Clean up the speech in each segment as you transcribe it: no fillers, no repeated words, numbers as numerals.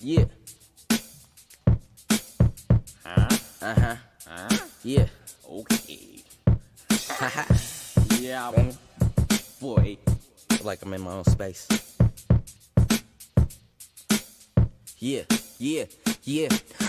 Yeah. Yeah. Okay. Yeah, Man. boy. Feel like I'm in my own space. Yeah.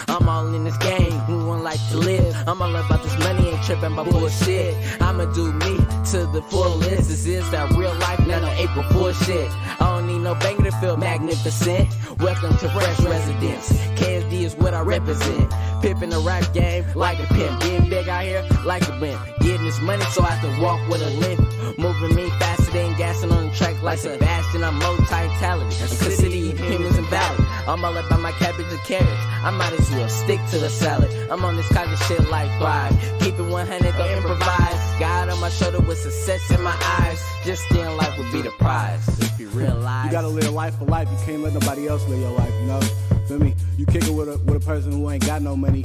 I'm all in this game, who won't like to live? I'm all about this money, ain't tripping by bullshit. I'ma do me to the fullest. This is that real life, not no April Fool shit. I don't need no banker to feel magnificent. Welcome to Fresh Residence. KSD is what I represent. Pimpin' the rap game like a pimp. Getting big out here like a wimp. Getting this money so I have to walk with a limp. Moving me faster than gassing on the track like Sebastian. I'm multi-talented. City, humans and valid. I'm all about my cabbage and carrots. I might as well stick to the salad. I'm on this kind of shit like Thrive. Keep it 100, don't improvise. God on my shoulder with success in my eyes. Just staying life would be the prize. If you realize. You gotta live life for life. You can't let nobody else live your life, you know? Feel me? You kick it with a person who ain't got no money.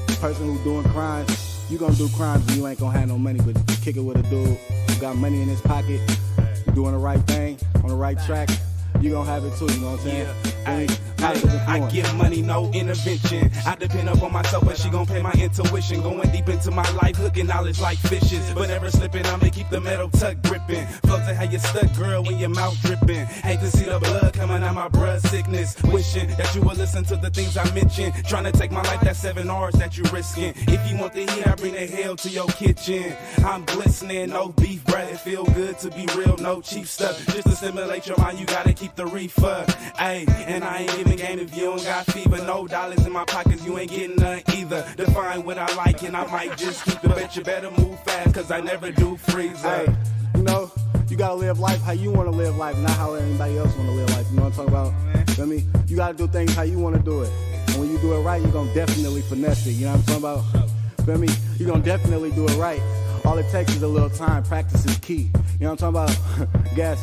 A person who doing crimes. You gonna do crimes and you ain't gonna have no money. But you kick it with a dude who got money in his pocket. You doing the right thing, on the right track. You gonna have it too, you know what I'm saying? I get money, no intervention. I depend upon myself, but she gon' pay my intuition. Going deep into my life, hooking knowledge like fishes. But never slipping, I'ma keep the metal tuck gripping. Flows to how you stuck, girl, when your mouth dripping. Hate to see the blood coming out my blood sickness. Wishing that you would listen to the things I mentioned. Trying to take my life, that's 7 R's that you risking. If you want the heat, I bring the hell to your kitchen. I'm glistening, no beef, bread, it feel good to be real, no cheap stuff. Just to stimulate your mind, you gotta keep the reefer. Ayy, and I ain't even game if you don't got fever. No dollars in my pockets, you ain't getting none either. Define what I like and I might just keep it. Bet you better move fast, cause I never do freeze. Hey, you know, you gotta live life how you wanna live life, not how anybody else wanna live life. You know what I'm talking about? Feel me? You gotta do things how you wanna do it. And when you do it right, you're gonna definitely finesse it. You know what I'm talking about? Feel me? You're gonna definitely do it right. All it takes is a little time. Practice is key. You know what I'm talking about? Gas.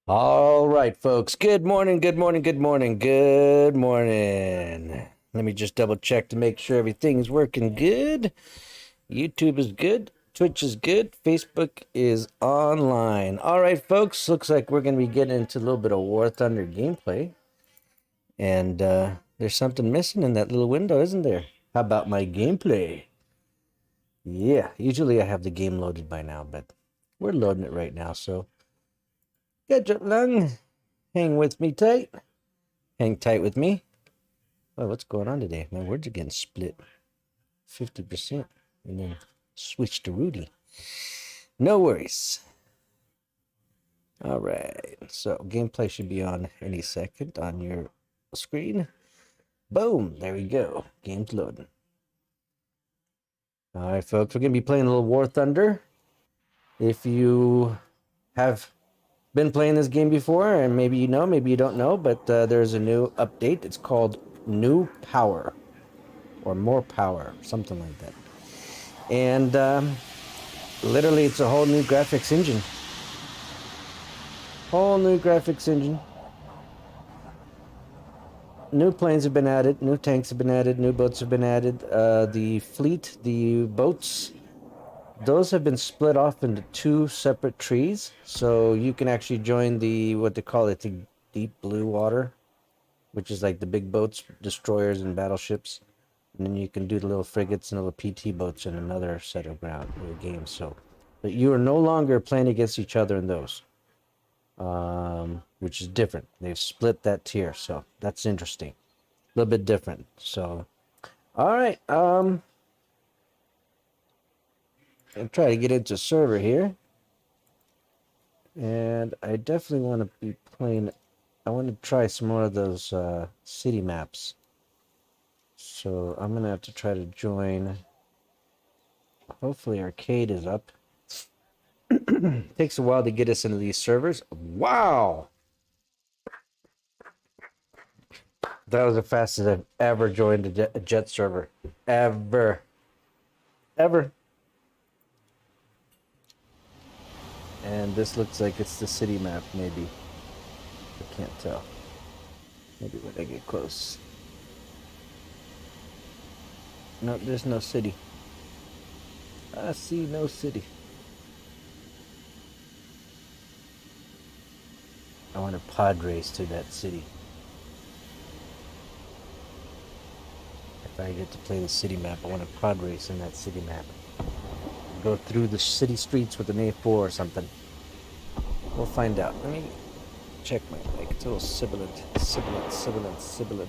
All right, folks. Good morning, good morning, good morning, good morning. Let me just double check to make sure everything's working good. YouTube is good. Twitch is good. Facebook is online. All right, folks. Looks like we're going to be getting into a little bit of War Thunder gameplay. And there's something missing in that little window, isn't there? How about my gameplay? Yeah, usually I have the game loaded by now, but we're loading it right now, so get your lung. Hang with me tight. Hang tight with me. Oh, what's going on today? My words are getting split 50% and then switch to Rudy. No worries. All right. So gameplay should be on any second on your screen. Boom. There we go. Game's loading. All right, folks. We're going to be playing a little War Thunder. If you have been playing this game before, and maybe you know, maybe you don't know, but there's a new update. It's called New Power or More Power, something like that. And literally, it's a whole new graphics engine. Whole new graphics engine. New planes have been added, new tanks have been added, new boats have been added. The fleet, the boats, those have been split off into two separate trees. So you can actually join the, what they call it, the deep blue water, which is like the big boats, destroyers and battleships. And then you can do the little frigates and little PT boats in another set of games. So, but you are no longer playing against each other in those. Which is different. They've split that tier, so that's interesting. A little bit different. So, all right. I'll try to get into server here, and I definitely want to be playing. I want to try some more of those city maps. So I'm gonna have to try to join. Hopefully, arcade is up. Takes a while to get us into these servers. Wow. That was the fastest I've ever joined a jet server. Ever. And this looks like it's the city map, maybe. I can't tell. Maybe when I get close. No, there's no city. I see no city. I want to pod race to that city. If I get to play the city map, I want to pod race in that city map. Go through the city streets with an A4 or something. We'll find out. Let me check my mic. It's a little sibilant.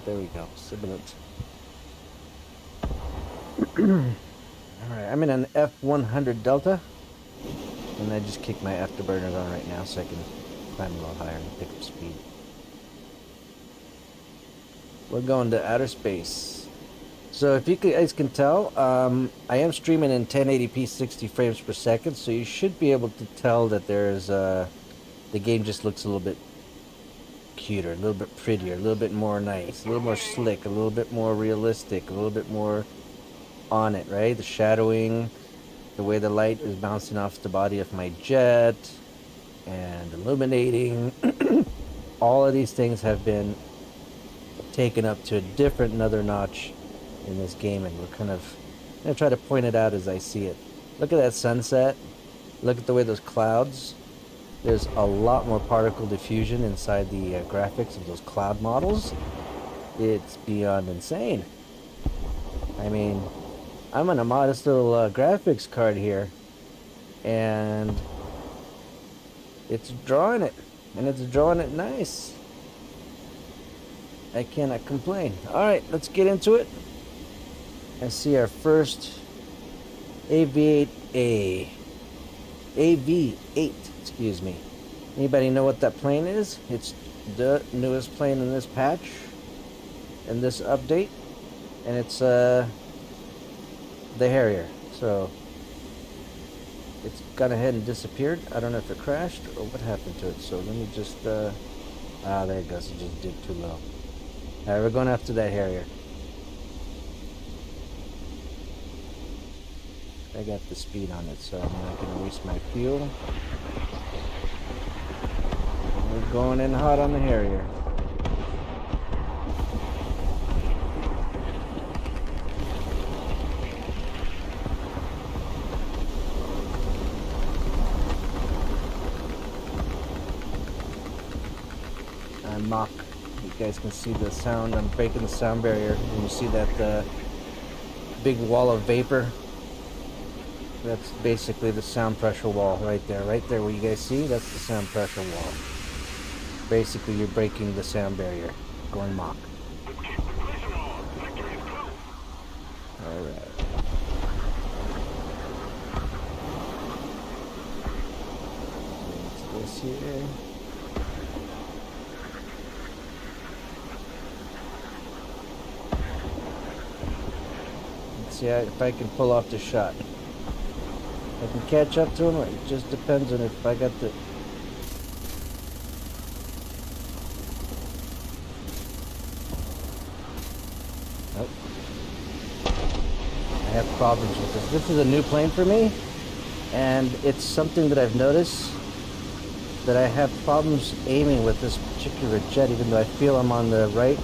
There we go. Sibilant. Alright, I'm in an F100 Delta. And I just kicked my afterburners on right now so I can climb a little higher and pick up speed. We're going to outer space. So if you guys can tell, I am streaming in 1080p 60 frames per second, so you should be able to tell that there's the game just looks a little bit cuter, a little bit prettier, a little bit more nice, a little more slick, a little bit more realistic, a little bit more on it, right? The shadowing, the way the light is bouncing off the body of my jet, and illuminating. All of these things have been taken up to another notch in this game, and we're going to try to point it out as I see it. Look at that sunset. Look at the way those clouds. There's a lot more particle diffusion inside the graphics of those cloud models. It's beyond insane. I mean, I'm on a modest little graphics card here, and it's drawing it, and it's drawing it nice. I cannot complain. Alright, let's get into it and see our first AV-8, excuse me. Anybody know what that plane is? It's the newest plane in this patch, in this update, and it's the Harrier. So it's gone ahead and disappeared. I don't know if it crashed or what happened to it. So let me just there it goes. It just did too low. Alright, we're going after that Harrier. I got the speed on it, so I'm not going to waste my fuel. We're We're going in hot on the Harrier. I'm mock. You guys can see the sound. I'm breaking the sound barrier. And you see that big wall of vapor? That's basically the sound pressure wall right there. Right there where you guys see, that's the sound pressure wall. Basically, you're breaking the sound barrier. Going mock. Alright. This here. Let's see if I can pull off the shot. I can catch up to him. It just depends on if I got the... Nope. I have problems with this. This is a new plane for me, and it's something that I've noticed that I have problems aiming with this particular jet, even though I feel I'm on the right.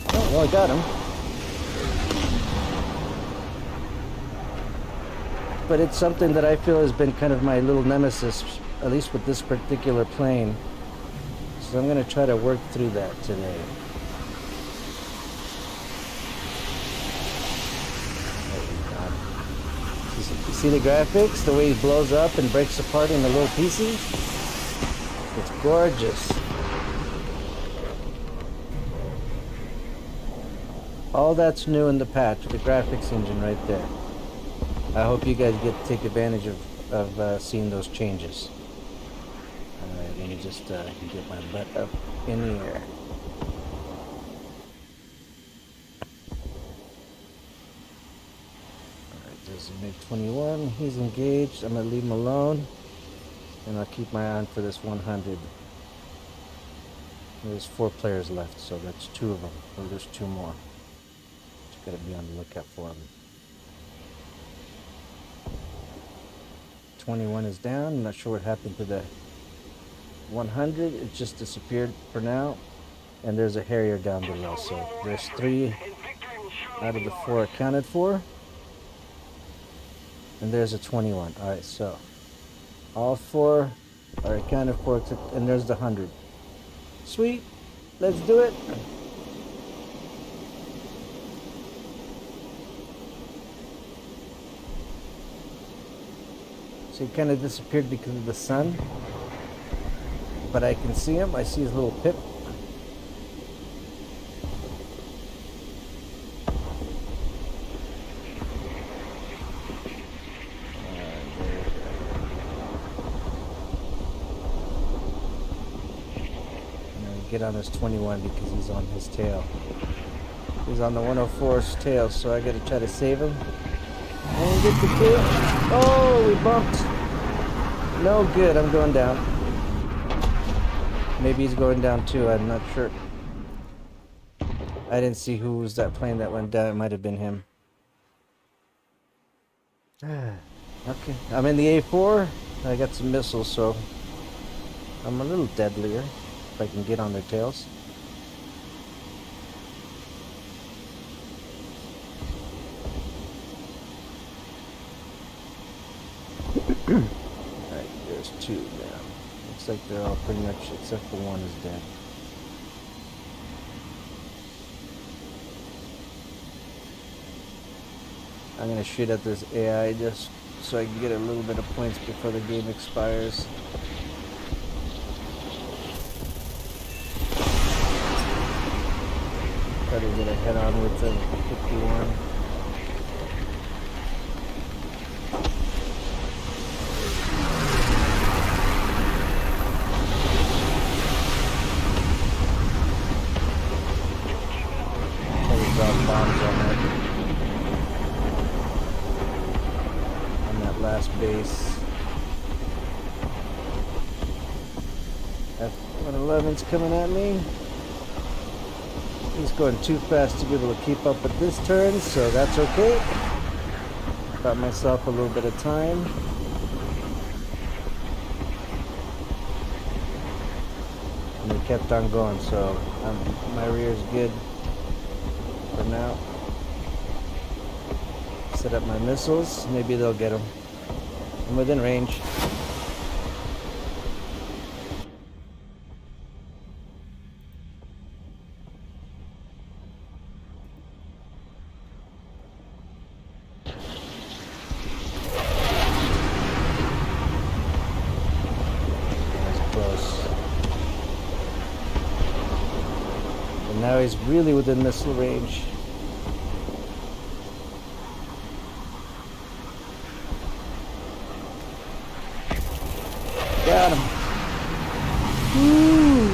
Oh, well, I got him. But it's something that I feel has been kind of my little nemesis, at least with this particular plane. So I'm going to try to work through that today. You see the graphics? The way he blows up and breaks apart into little pieces? It's gorgeous. All that's new in the patch, the graphics engine right there. I hope you guys get to take advantage of seeing those changes. Alright, let me just get my butt up in the air. Alright, there's a MiG-21. He's engaged. I'm going to leave him alone. And I'll keep my eye on for this 100. There's 4 players left, so that's 2 of them. Or there's 2 more. Just got to be on the lookout for them. 21 is down. I'm not sure what happened to the 100. It just disappeared for now. And there's a Harrier down below. So there's 3 out of the 4 accounted for. And there's a 21. Alright, so all 4 are accounted for, and there's the 100. Sweet. Let's do it. So he kind of disappeared because of the sun. But I can see him. I see his little pip. Get on his 21 because he's on his tail. He's on the 104's tail, so I gotta try to save him. And get the kill. Oh, we bumped. No good, I'm going down. Maybe he's going down too, I'm not sure. I didn't see who was that plane that went down. It might have been him. Okay, I'm in the A4. I got some missiles, so I'm a little deadlier. If I can get on their tails. Alright, there's 2 now. Looks like they're all pretty much, except for 1 is dead. I'm gonna shoot at this AI just so I can get a little bit of points before the game expires. Try to get a head on with the 51. Try to drop bombs on that last base. F-111's coming at me. He's going too fast to be able to keep up with this turn, so that's okay. Got myself a little bit of time. kept on going, so my rear is good for now. Set up my missiles. Maybe they'll get them. I'm within range. Now he's really within missile range. Got him. Woo.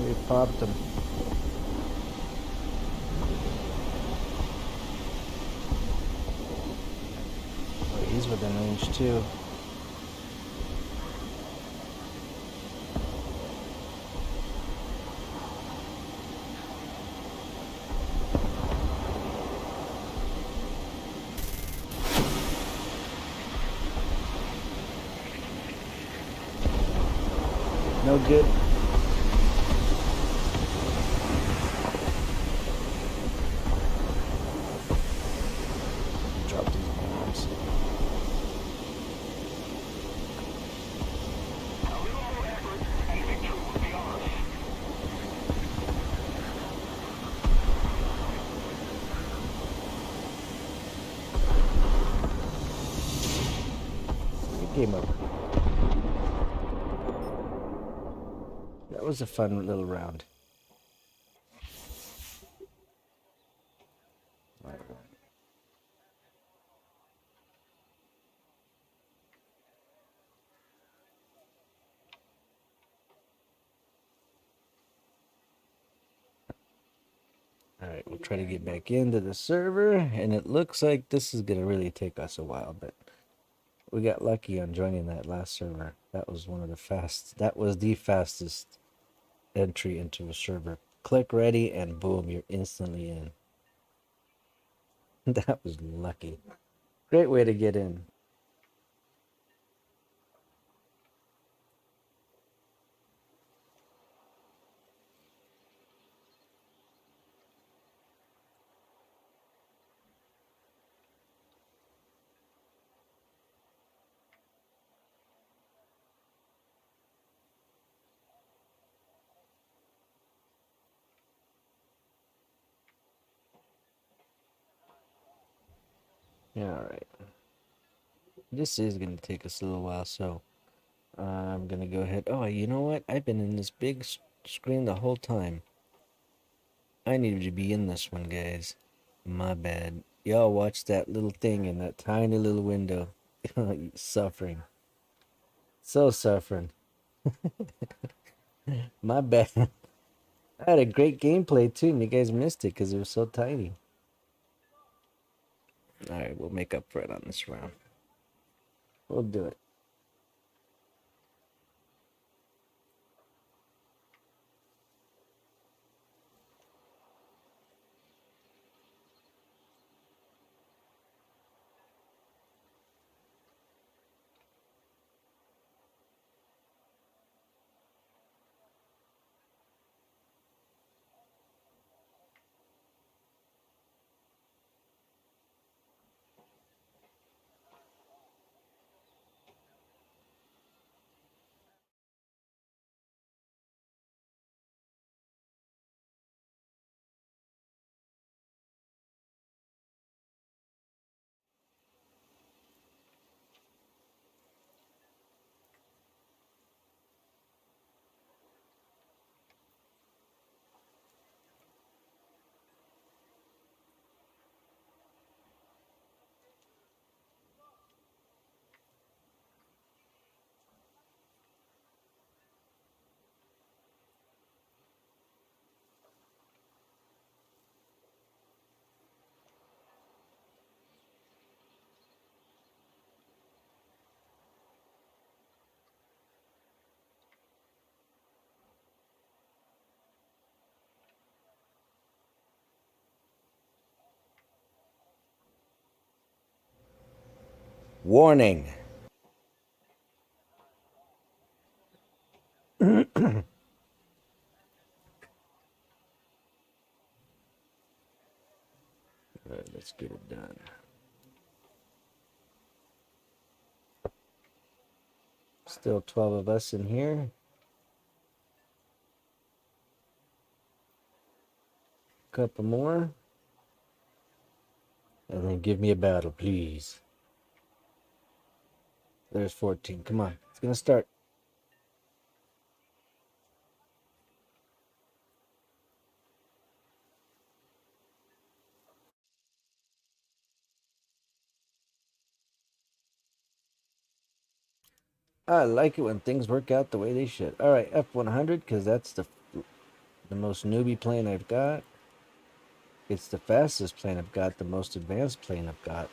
We popped him. Oh, he's within range too. No good. Drop these bombs. Good game over. That was a fun little round. Alright, we'll try to get back into the server, and it looks like this is going to really take us a while, but we got lucky on joining that last server. That was one of the that was the fastest entry into a server. Click ready, and boom, you're instantly in. That was lucky. Great way to get in. Alright. This is going to take us a little while, so I'm going to go ahead. Oh, you know what? I've been in this big screen the whole time. I needed to be in this one, guys. My bad. Y'all watch that little thing in that tiny little window. Suffering. So suffering. My bad. I had a great gameplay too, and you guys missed it because it was so tiny. Alright, we'll make up for it on this round. We'll do it. Warning. Alright, let's get it done. Still 12 of us in here. Couple more. And then give me a battle, please. There's 14. Come on. It's going to start. I like it when things work out the way they should. All right, F100, because that's the most newbie plane I've got. It's the fastest plane I've got, the most advanced plane I've got.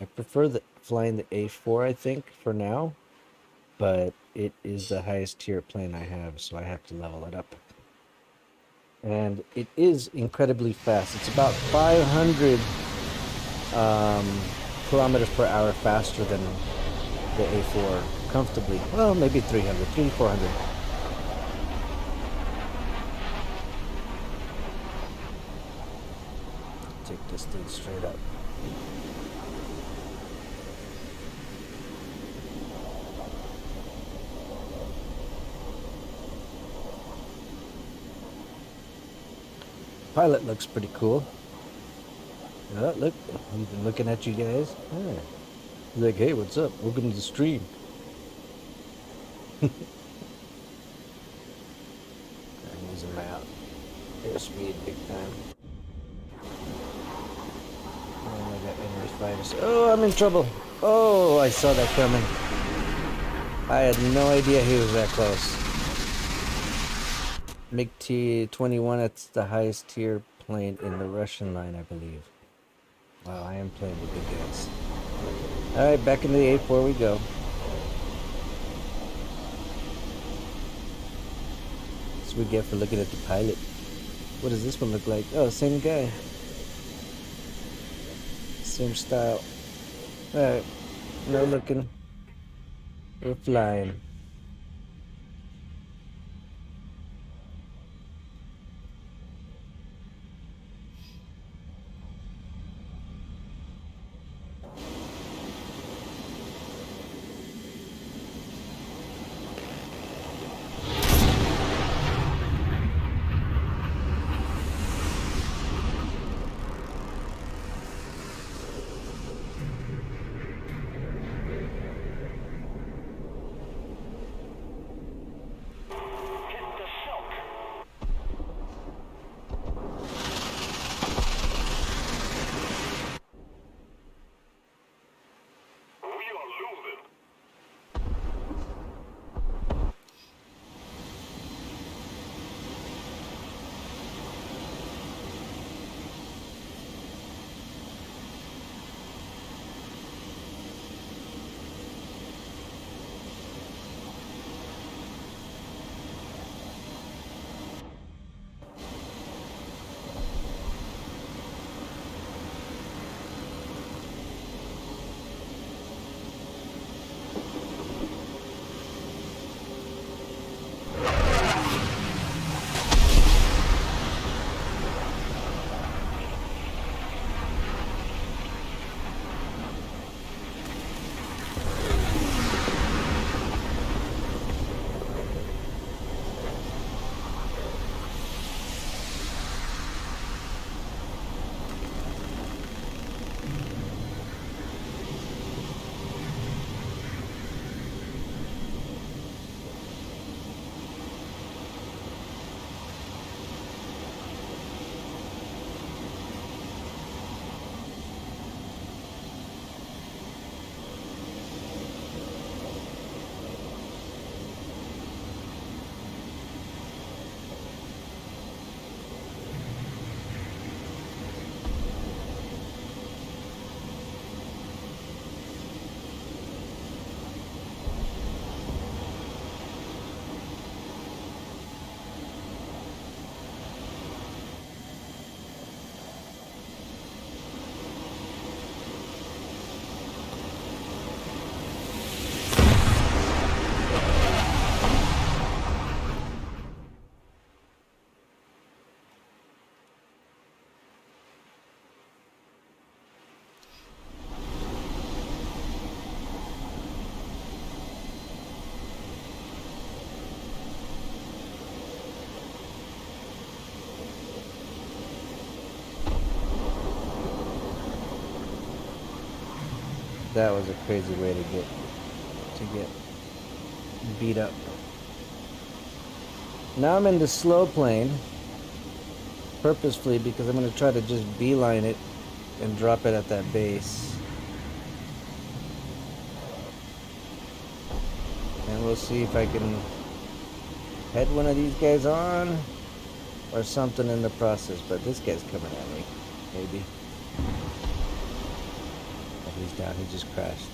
I prefer flying the A4, I think, for now. But it is the highest tier plane I have, so I have to level it up. And it is incredibly fast. It's about 500 kilometers per hour faster than the A4 comfortably. Well, maybe 300, 400. Take this thing straight up. Pilot looks pretty cool. Oh, look, he's been looking at you guys. Yeah. He's like, hey, what's up? Welcome to the stream. I'm using my airspeed big time. Oh, I got enemy fighters. Oh, I'm in trouble. Oh, I saw that coming. I had no idea he was that close. MiG-T-21, that's the highest tier plane in the Russian line, I believe. Wow, I am playing with big guns. Alright, back into the A4 we go. That's what we get for looking at the pilot. What does this one look like? Oh, same guy. Same style. Alright, no looking. We're flying. That was a crazy way to get beat up. Now I'm in the slow plane, purposefully, because I'm going to try to just beeline it and drop it at that base. And we'll see if I can head one of these guys on or something in the process. But this guy's coming at me, maybe. Oh, he's down, he just crashed.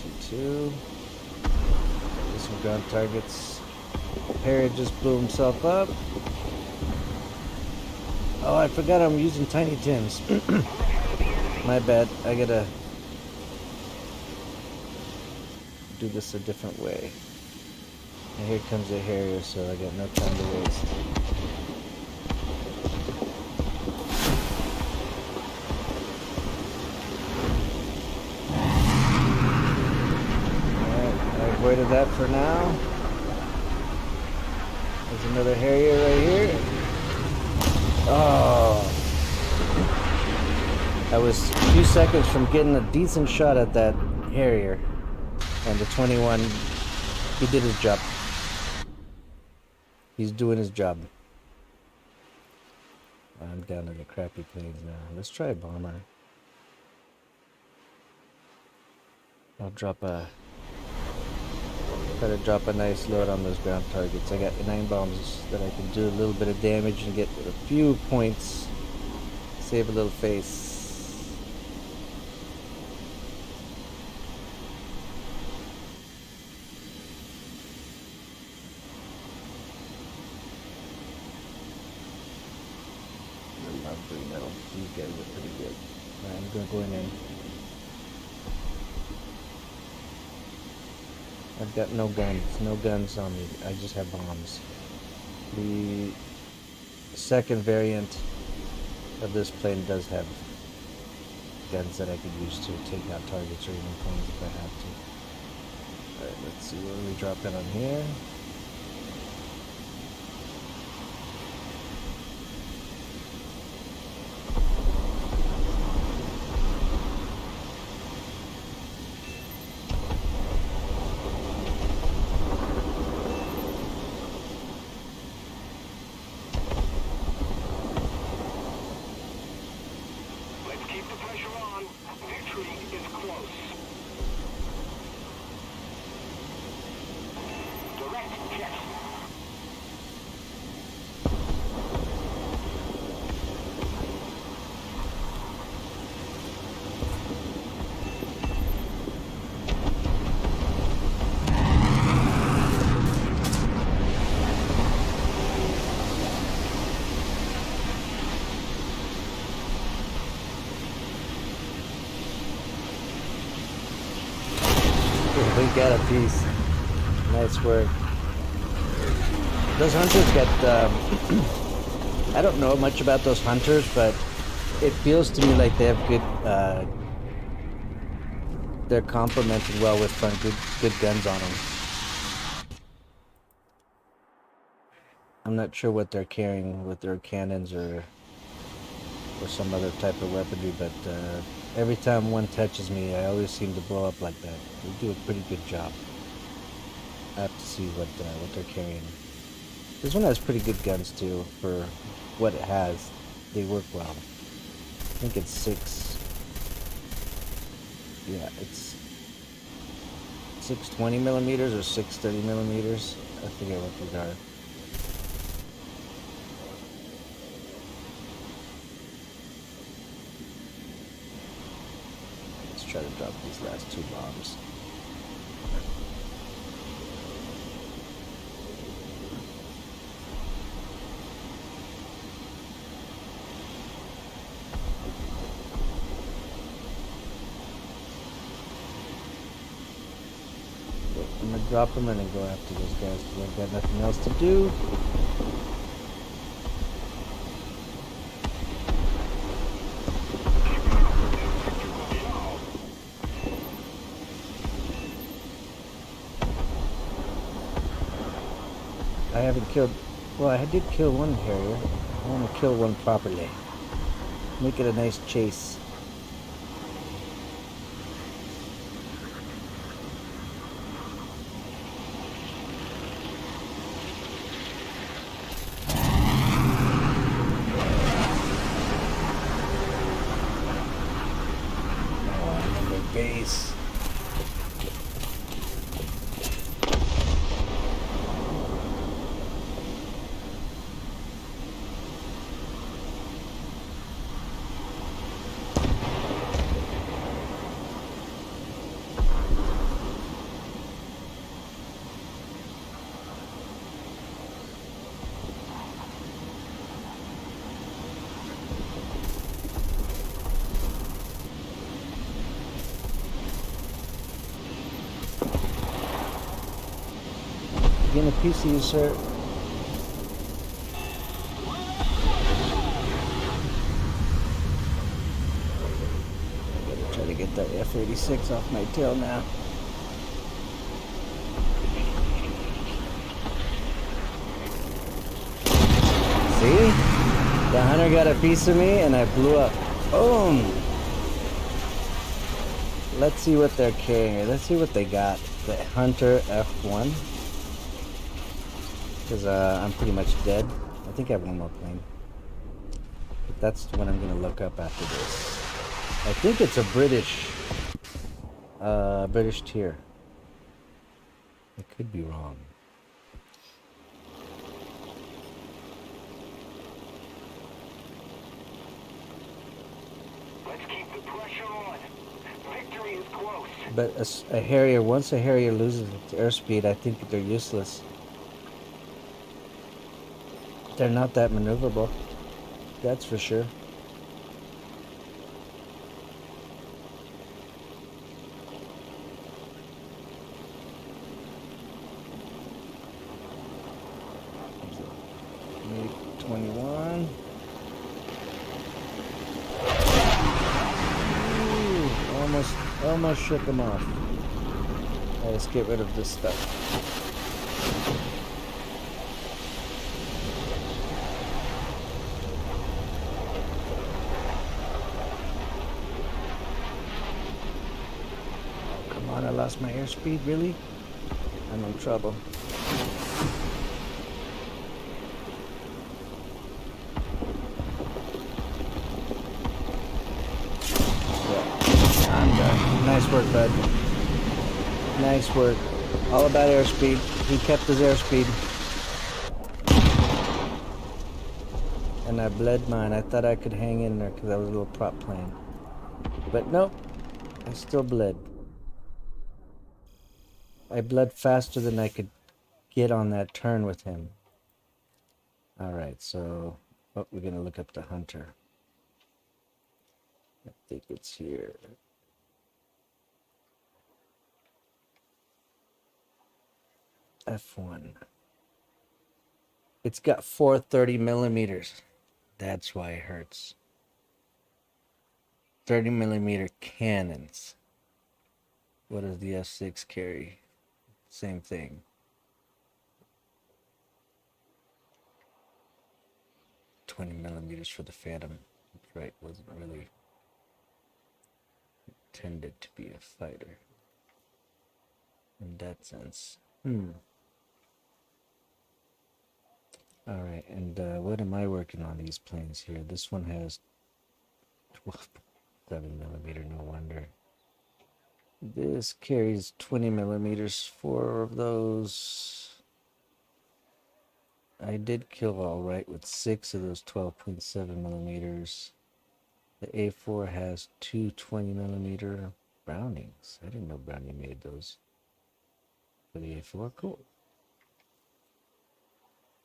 T2. Get some ground targets. Harrier just blew himself up. Oh, I forgot I'm using Tiny Tims. My bad. I gotta do this a different way. And here comes the Harrier, so I got no time to waste. Alright, I avoided that for now. There's another Harrier right here. Oh! I was a few seconds from getting a decent shot at that Harrier. And the 21, he did his job. He's doing his job. I'm down to the crappy planes now. Let's try a bomber. I'll try to drop a nice load on those ground targets. I got 9 bombs that I can do a little bit of damage and get a few points. Save a little face. These guys are pretty good. Alright, I'm going in. I've got no guns on me. I just have bombs. The second variant of this plane does have guns that I could use to take out targets or even planes if I have to. Alright, let's see where we drop it on here. We got a piece. Nice work. Those hunters got, I don't know much about those hunters, but it feels to me like they have good, they're complemented well with good guns on them. I'm not sure what they're carrying with their cannons or some other type of weaponry, but every time one touches me, I always seem to blow up like that. They do a pretty good job. I have to see what they're carrying. This one has pretty good guns too for what it has. They work well. I think it's 6. Yeah, it's 620 millimeters or 630 millimeters. I forget what these are. Try to drop these last 2 bombs. I'm gonna drop them and then go after those guys because I've got nothing else to do. I haven't killed... Well, I did kill one Harrier. I want to kill one properly. Make it a nice chase. Base. Getting a piece of you, sir. Gotta try to get that F-86 off my tail now. See? The hunter got a piece of me and I blew up. Boom! Let's see what they're carrying. Let's see what they got. The Hunter F1. Because I'm pretty much dead. I think I have one more plane. But that's what I'm going to look up after this. I think it's a British tier. I could be wrong. Let's keep the pressure on. Victory is close. But a Harrier, once a Harrier loses its airspeed, I think they're useless. They're not that maneuverable. That's for sure. MiG-21. Almost shook them off. Let's get rid of this stuff. I lost my airspeed, really? I'm in trouble. Yeah, I'm done. Nice work, bud. Nice work. All about airspeed. He kept his airspeed. And I bled mine. I thought I could hang in there because I was a little prop plane. But nope. I still bled. I bled faster than I could get on that turn with him. Alright, so we're gonna look up the Hunter. I think it's here. F1. It's got 430 millimeters. That's why it hurts. 30 millimeter cannons. What does the F6 carry? Same thing. $20 millimeters for the Phantom. That's right, wasn't really intended to be a fighter in that sense. Alright, and what am I working on these planes here? This one has 7 millimeter, no wonder. This carries 20 millimeters, 4 of those. I did kill all right with 6 of those 12.7 millimeters. The A4 has 2 20 millimeter Brownings. I didn't know Browning made those for the A4. Cool.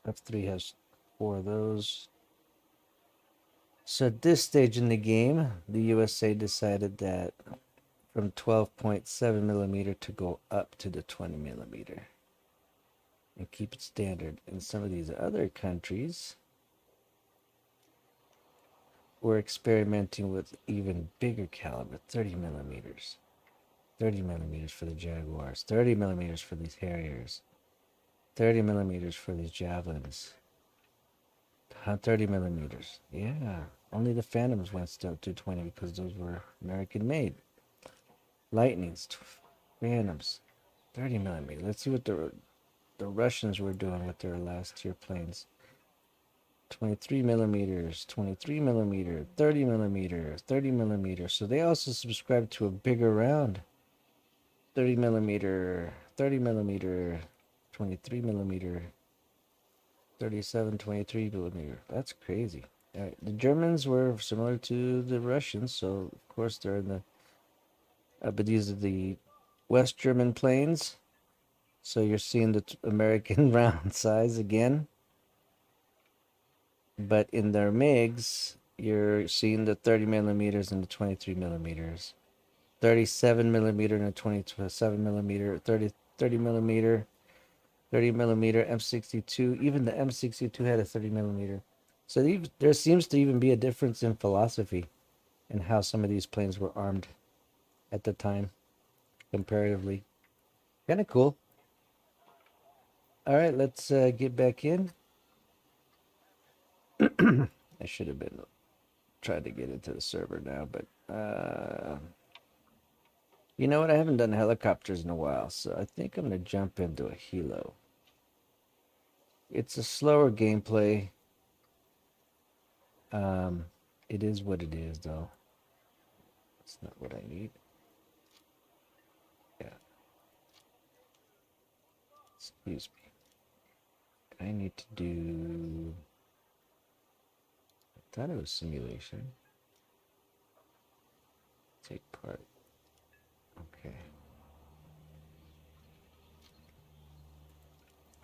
F3 has 4 of those. So at this stage in the game, the USA decided that from 12.7 millimeter to go up to the 20 millimeter and keep it standard. In some of these other countries, we're experimenting with even bigger caliber, 30 millimeters. 30 millimeters for the Jaguars, 30 millimeters for these Harriers, 30 millimeters for these Javelins, 30 millimeters. Yeah. Only the Phantoms went still 220 because those were American made. Lightnings, Phantoms, 30 millimeter. Let's see what the Russians were doing with their last tier planes. 23 millimeters, 23 millimeter, 30 millimeter, 30 millimeter. So they also subscribed to a bigger round. 30 millimeter, 30 millimeter, 23 millimeter, 37, 23 millimeter. That's crazy. The Germans were similar to the Russians, so of course they're in the. But these are the West German planes. So you're seeing the American round size again. But in their MiGs, you're seeing the 30 millimeters and the 23 millimeters. 37 millimeter and a 27 millimeter, 30 millimeter, 30 millimeter, M62. Even the M62 had a 30 millimeter. So there seems to even be a difference in philosophy in how some of these planes were armed at the time, comparatively. Kind of cool. All right, let's get back in. I should have been trying to get into the server now, but you know what? I haven't done helicopters in a while, so I think I'm going to jump into a helo. It's a slower gameplay. It is what it is, though. That's not what I need. Yeah. Excuse me. I need to do... I thought it was simulation. Take part. Okay.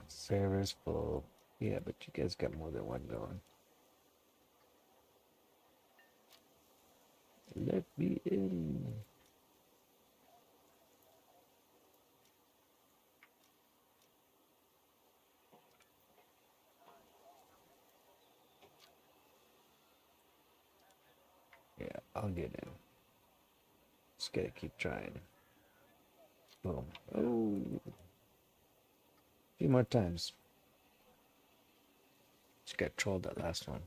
Server's full. Yeah, but you guys got more than one going. Let me in. Yeah, I'll get in. Just gotta keep trying. Boom. Oh. A few more times. Just got trolled that last one.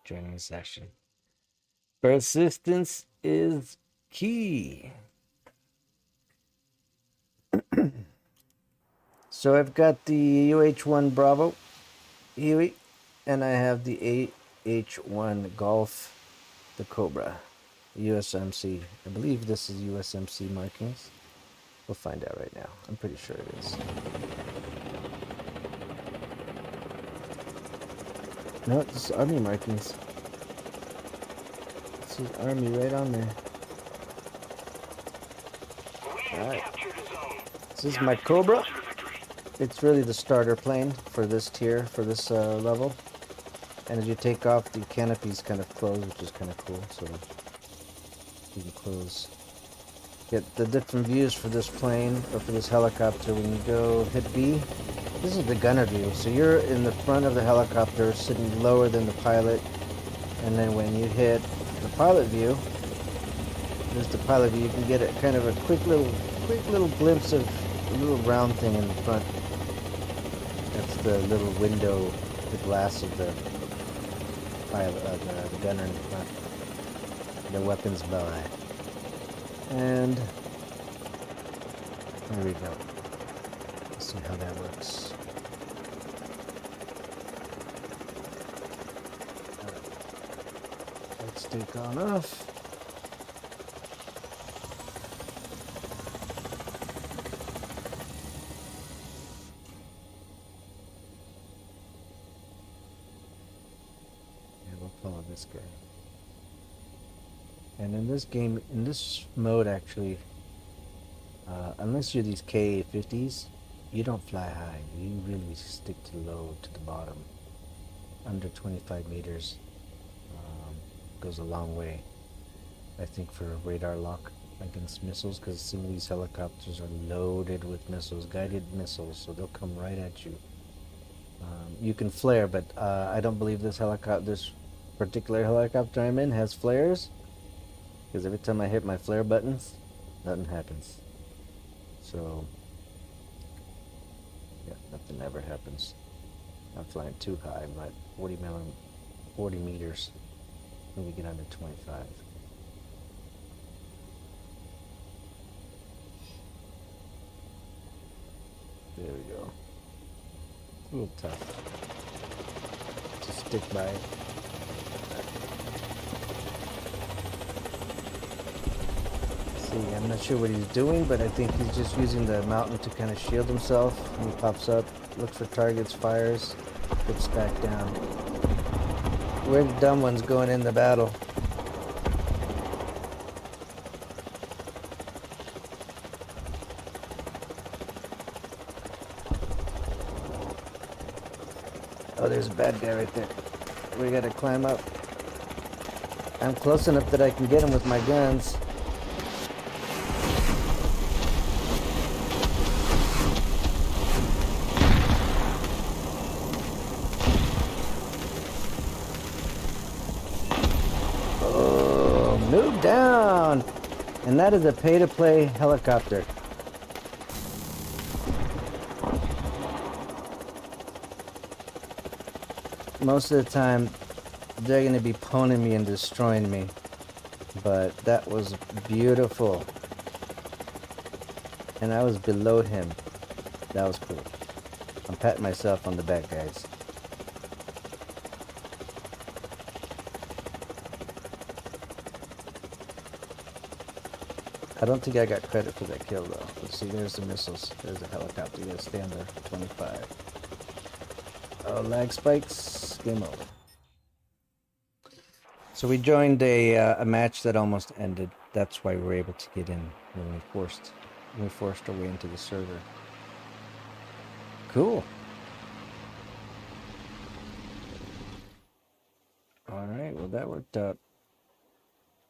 Joining session. Persistence is key. So I've got the UH-1 Bravo Huey, and I have the AH-1 Golf, the Cobra, USMC. I believe this is USMC markings. We'll find out right now. I'm pretty sure it is. No, this is Army markings. This is Army right on there. Alright. This is my Cobra. It's really the starter plane for this tier, for this level. And as you take off, the canopies kind of close, which is kind of cool. So you can close. Get the different views for this plane, or for this helicopter. When you go hit B, this is the gunner view. So you're in the front of the helicopter, sitting lower than the pilot. And then when you hit the pilot view, this is the pilot view. You can get a kind of a quick little glimpse of a little round thing in the front. That's the little window, the glass of the pilot, the gunner in the front. The weapons by. And there we go. Let's see how that works. Right. Let's take on off. Follow this guy. And in this game, in this mode actually, unless you're these Ka-50s, you don't fly high. You really stick to low, to the bottom. Under 25 meters goes a long way, I think, for radar lock against missiles, because some of these helicopters are loaded with missiles, guided missiles, so they'll come right at you. You can flare, but I don't believe this particular helicopter I'm in has flares, because every time I hit my flare buttons, nothing happens. So yeah, nothing ever happens. I'm flying too high. I'm at 40 meters. Let me get under 25. There we go. A little tough to stick by it. See, I'm not sure what he's doing, but I think he's just using the mountain to kind of shield himself. He pops up, looks for targets, fires, puts back down. We're the dumb ones going in the battle. Oh, there's a bad guy right there. We gotta climb up. I'm close enough that I can get him with my guns. Oh, move down! And that is a pay-to-play helicopter. Most of the time, they're going to be pwning me and destroying me. But that was beautiful. And I was below him. That was cool. I'm patting myself on the back, guys. I don't think I got credit for that kill, though. Let's see, there's the missiles. There's the helicopter. You gotta stay under 25. Oh, lag spikes. Game over. So we joined a match that almost ended. That's why we were able to get in when we forced our way into the server. Cool. All right. Well, that worked out.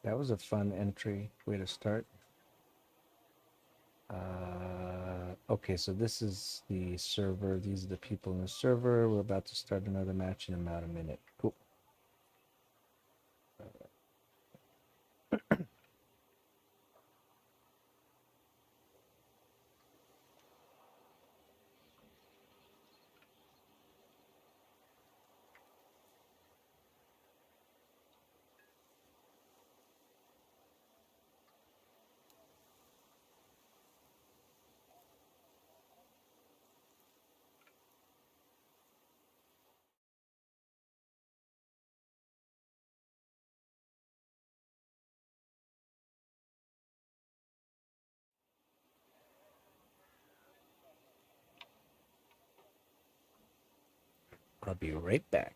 That was a fun entry way to start. Okay, so this is the server. These are the people in the server. We're about to start another match in about a minute. Cool. I'll be right back.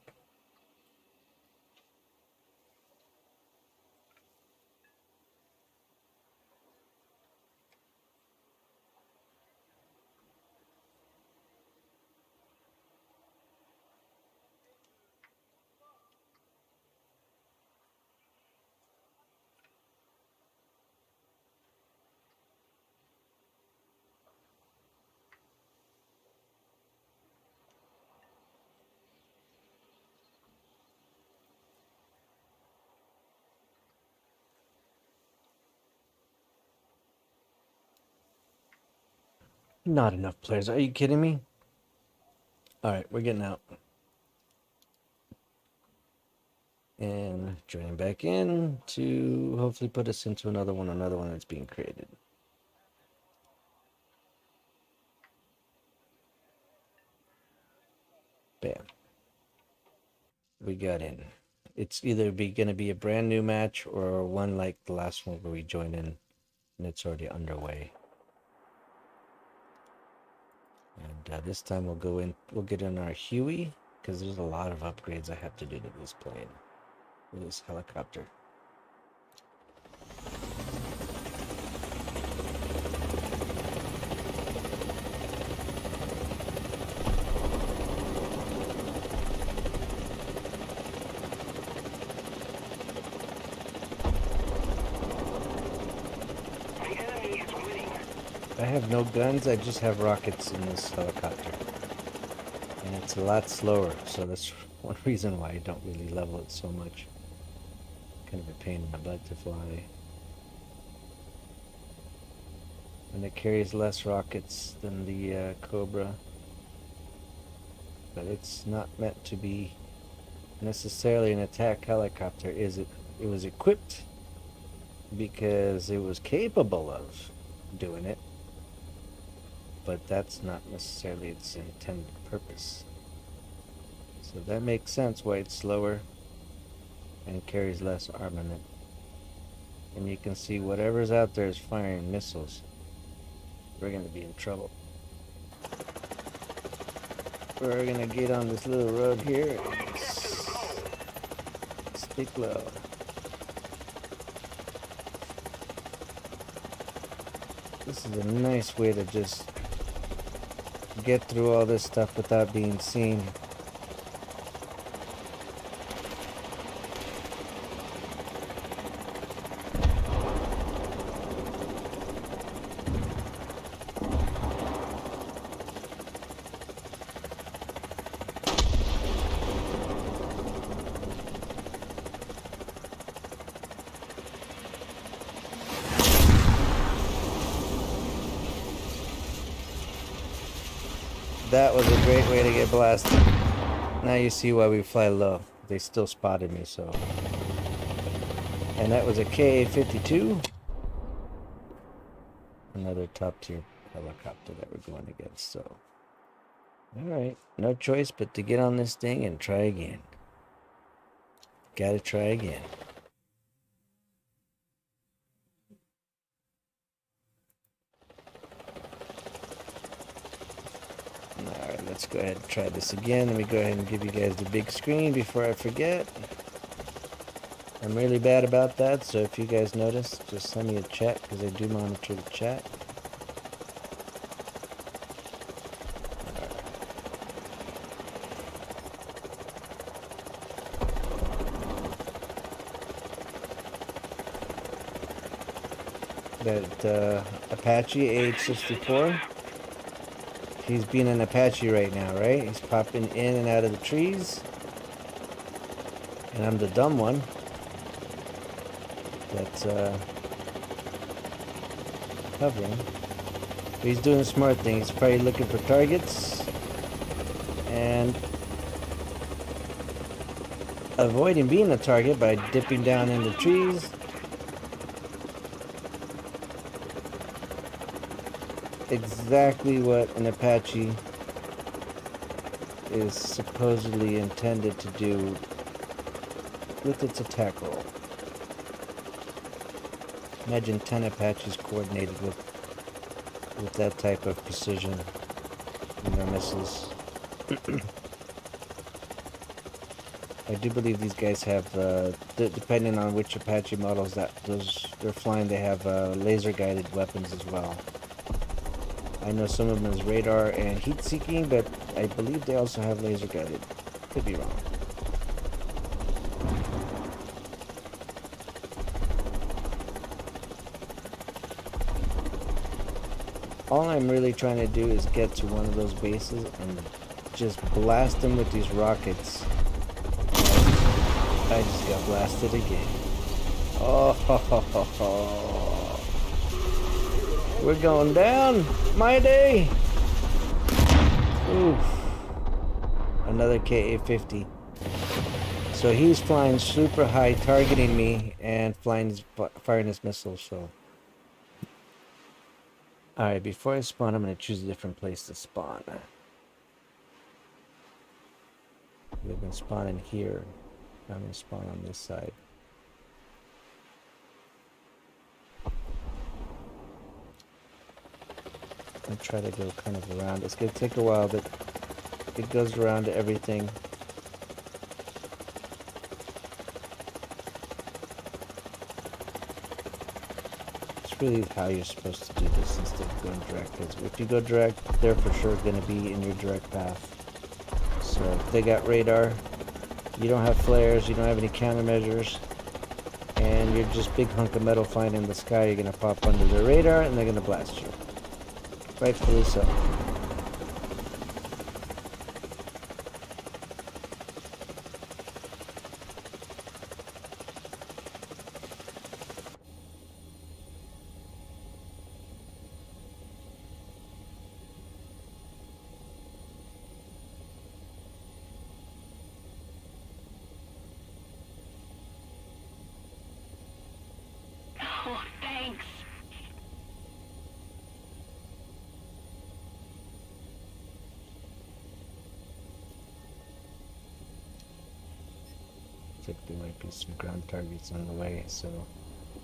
Not enough players. Are you kidding me? All right, we're getting out. And joining back in to hopefully put us into another one that's being created. Bam. We got in. It's either going to be a brand new match or one like the last one where we joined in and it's already underway. And this time we'll get in our Huey, because there's a lot of upgrades I have to do to this plane, with this helicopter. I have no guns, I just have rockets in this helicopter. And it's a lot slower, so that's one reason why I don't really level it so much. Kind of a pain in the butt to fly. And it carries less rockets than the Cobra. But it's not meant to be necessarily an attack helicopter. It was equipped because it was capable of doing it. But that's not necessarily its intended purpose. So that makes sense why it's slower and carries less armament. And you can see whatever's out there is firing missiles. We're going to be in trouble. We're going to get on this little road here and stick low. This is a nice way to just get through all this stuff without being seen. That was a great way to get blasted. Now you see why we fly low. They still spotted me, so. And that was a KA-52. Another top tier helicopter that we're going against, so. Alright, no choice but to get on this thing and try again. Gotta try again. Alright, let's go ahead and try this again. Let me go ahead and give you guys the big screen before I forget. I'm really bad about that, so if you guys notice, just send me a chat, because I do monitor the chat. That Apache AH-64. He's being an Apache right now, right? He's popping in and out of the trees. And I'm the dumb one that's hovering. But he's doing a smart thing. He's probably looking for targets and avoiding being a target by dipping down in the trees. Exactly what an Apache is supposedly intended to do with its attack role. Imagine 10 Apaches coordinated with that type of precision in their missiles. I do believe these guys have, depending on which Apache models they're flying, they have laser-guided weapons as well. I know some of them is radar and heat-seeking, but I believe they also have laser-guided. Could be wrong. All I'm really trying to do is get to one of those bases and just blast them with these rockets. I just got blasted again. Oh, ho, ho, ho, ho. We're going down. My day. Oof. Another KA-50. So he's flying super high, targeting me and firing his missiles. So, all right. Before I spawn, I'm gonna choose a different place to spawn. We've been spawning here. I'm gonna spawn on this side. And try to go kind of around. It's gonna take a while, but it goes around to everything. It's really how you're supposed to do this instead of going direct. Because if you go direct, they're for sure gonna be in your direct path. So if they got radar, you don't have flares, you don't have any countermeasures, and you're just big hunk of metal flying in the sky, you're gonna pop under their radar and they're gonna blast you. Rightfully so. Oh, thanks. I think there might be some ground targets on the way, so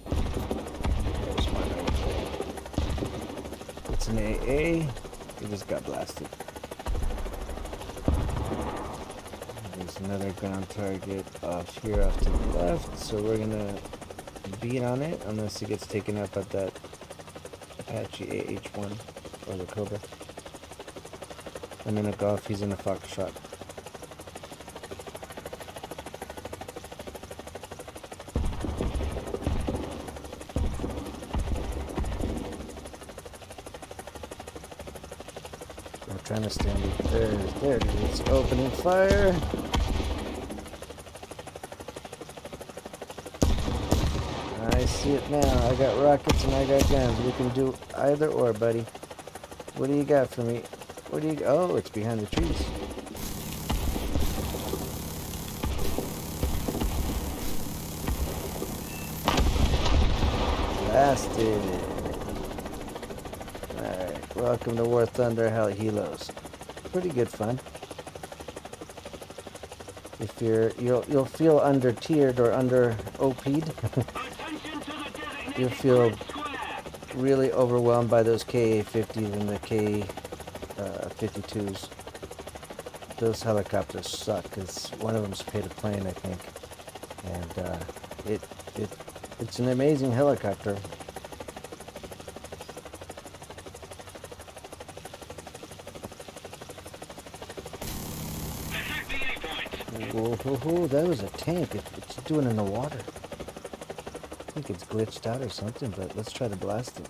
there's one right there. It's an AA. He just got blasted. There's another ground target off here, off to the left, so we're gonna beat on it unless it gets taken up at that Apache AH-1 or the Cobra. I'm gonna go off. He's in a Foxtrot. I'm trying to stand it. There it is. Opening fire. I see it now. I got rockets and I got guns. We can do either or, buddy. What do you got for me? What do you... Oh, it's behind the trees. Blasted. Alright, welcome to War Thunder Hell Helos. Pretty good fun. If you'll feel under tiered or under OP'd. You'll feel really overwhelmed by those KA-50s and the K-52s. Those helicopters suck because one of them's paid a plane, I think, and it's an amazing helicopter. Whoa, that was a tank. It's doing in the water. I think it's glitched out or something, but let's try to blast it.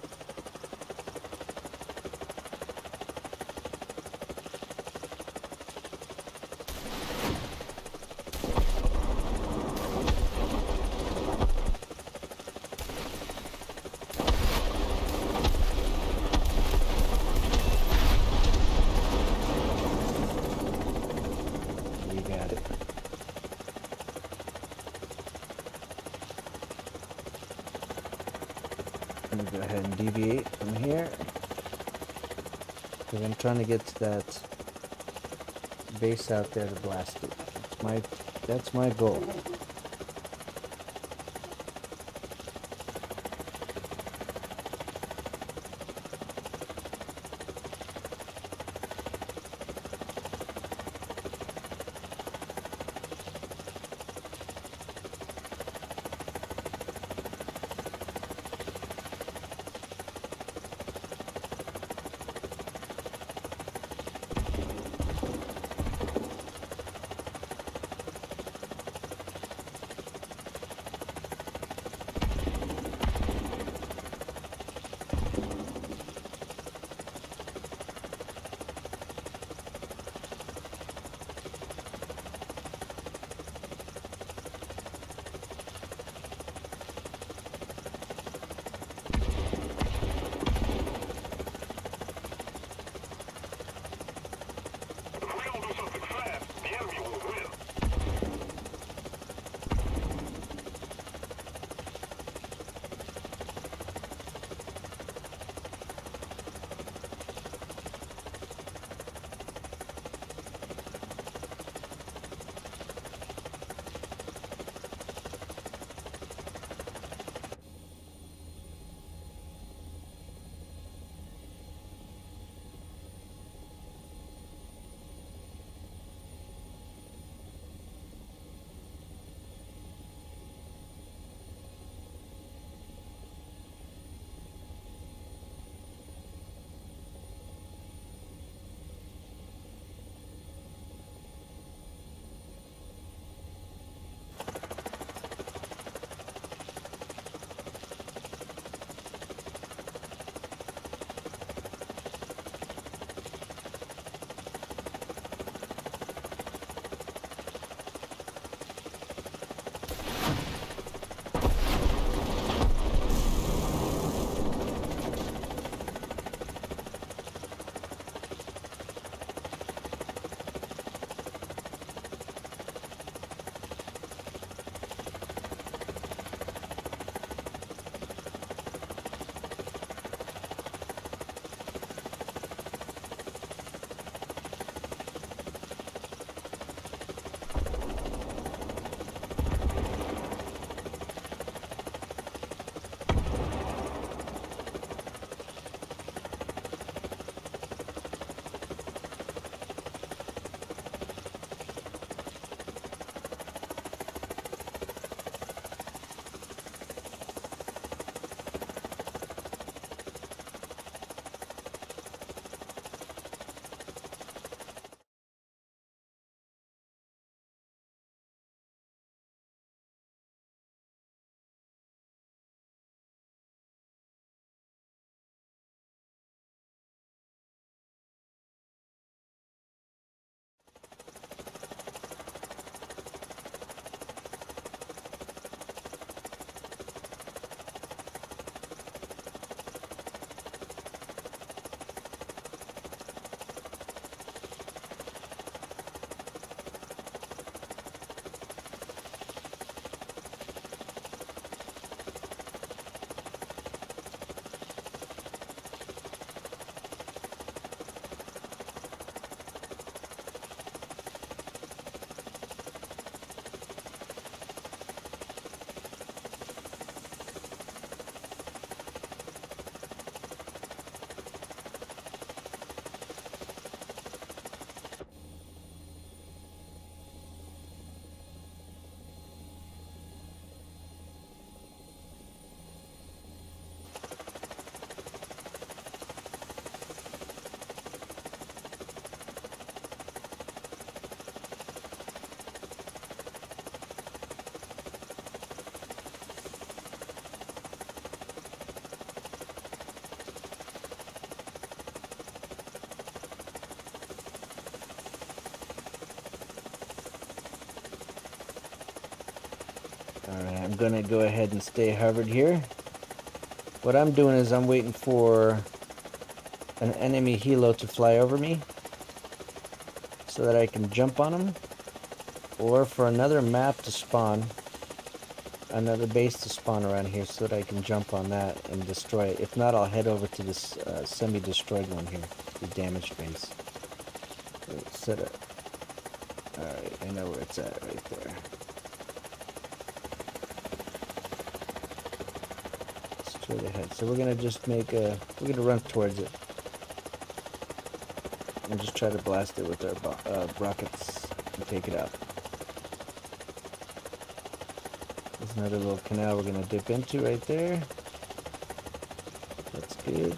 You got it. I'm gonna go ahead and deviate from here because I'm trying to get to that base out there to blast it. That's my goal. I'm gonna go ahead and stay hovered here. What I'm doing is I'm waiting for an enemy helo to fly over me so that I can jump on him, or for another map to spawn, another base to spawn around here so that I can jump on that and destroy it. If not, I'll head over to this semi-destroyed one here, the damaged base. Set it. Alright, I know where it's at right there. Straight ahead. So we're gonna just make a, we're gonna run towards it and just try to blast it with our rockets and take it out. There's another little canal we're gonna dip into right there. That's good.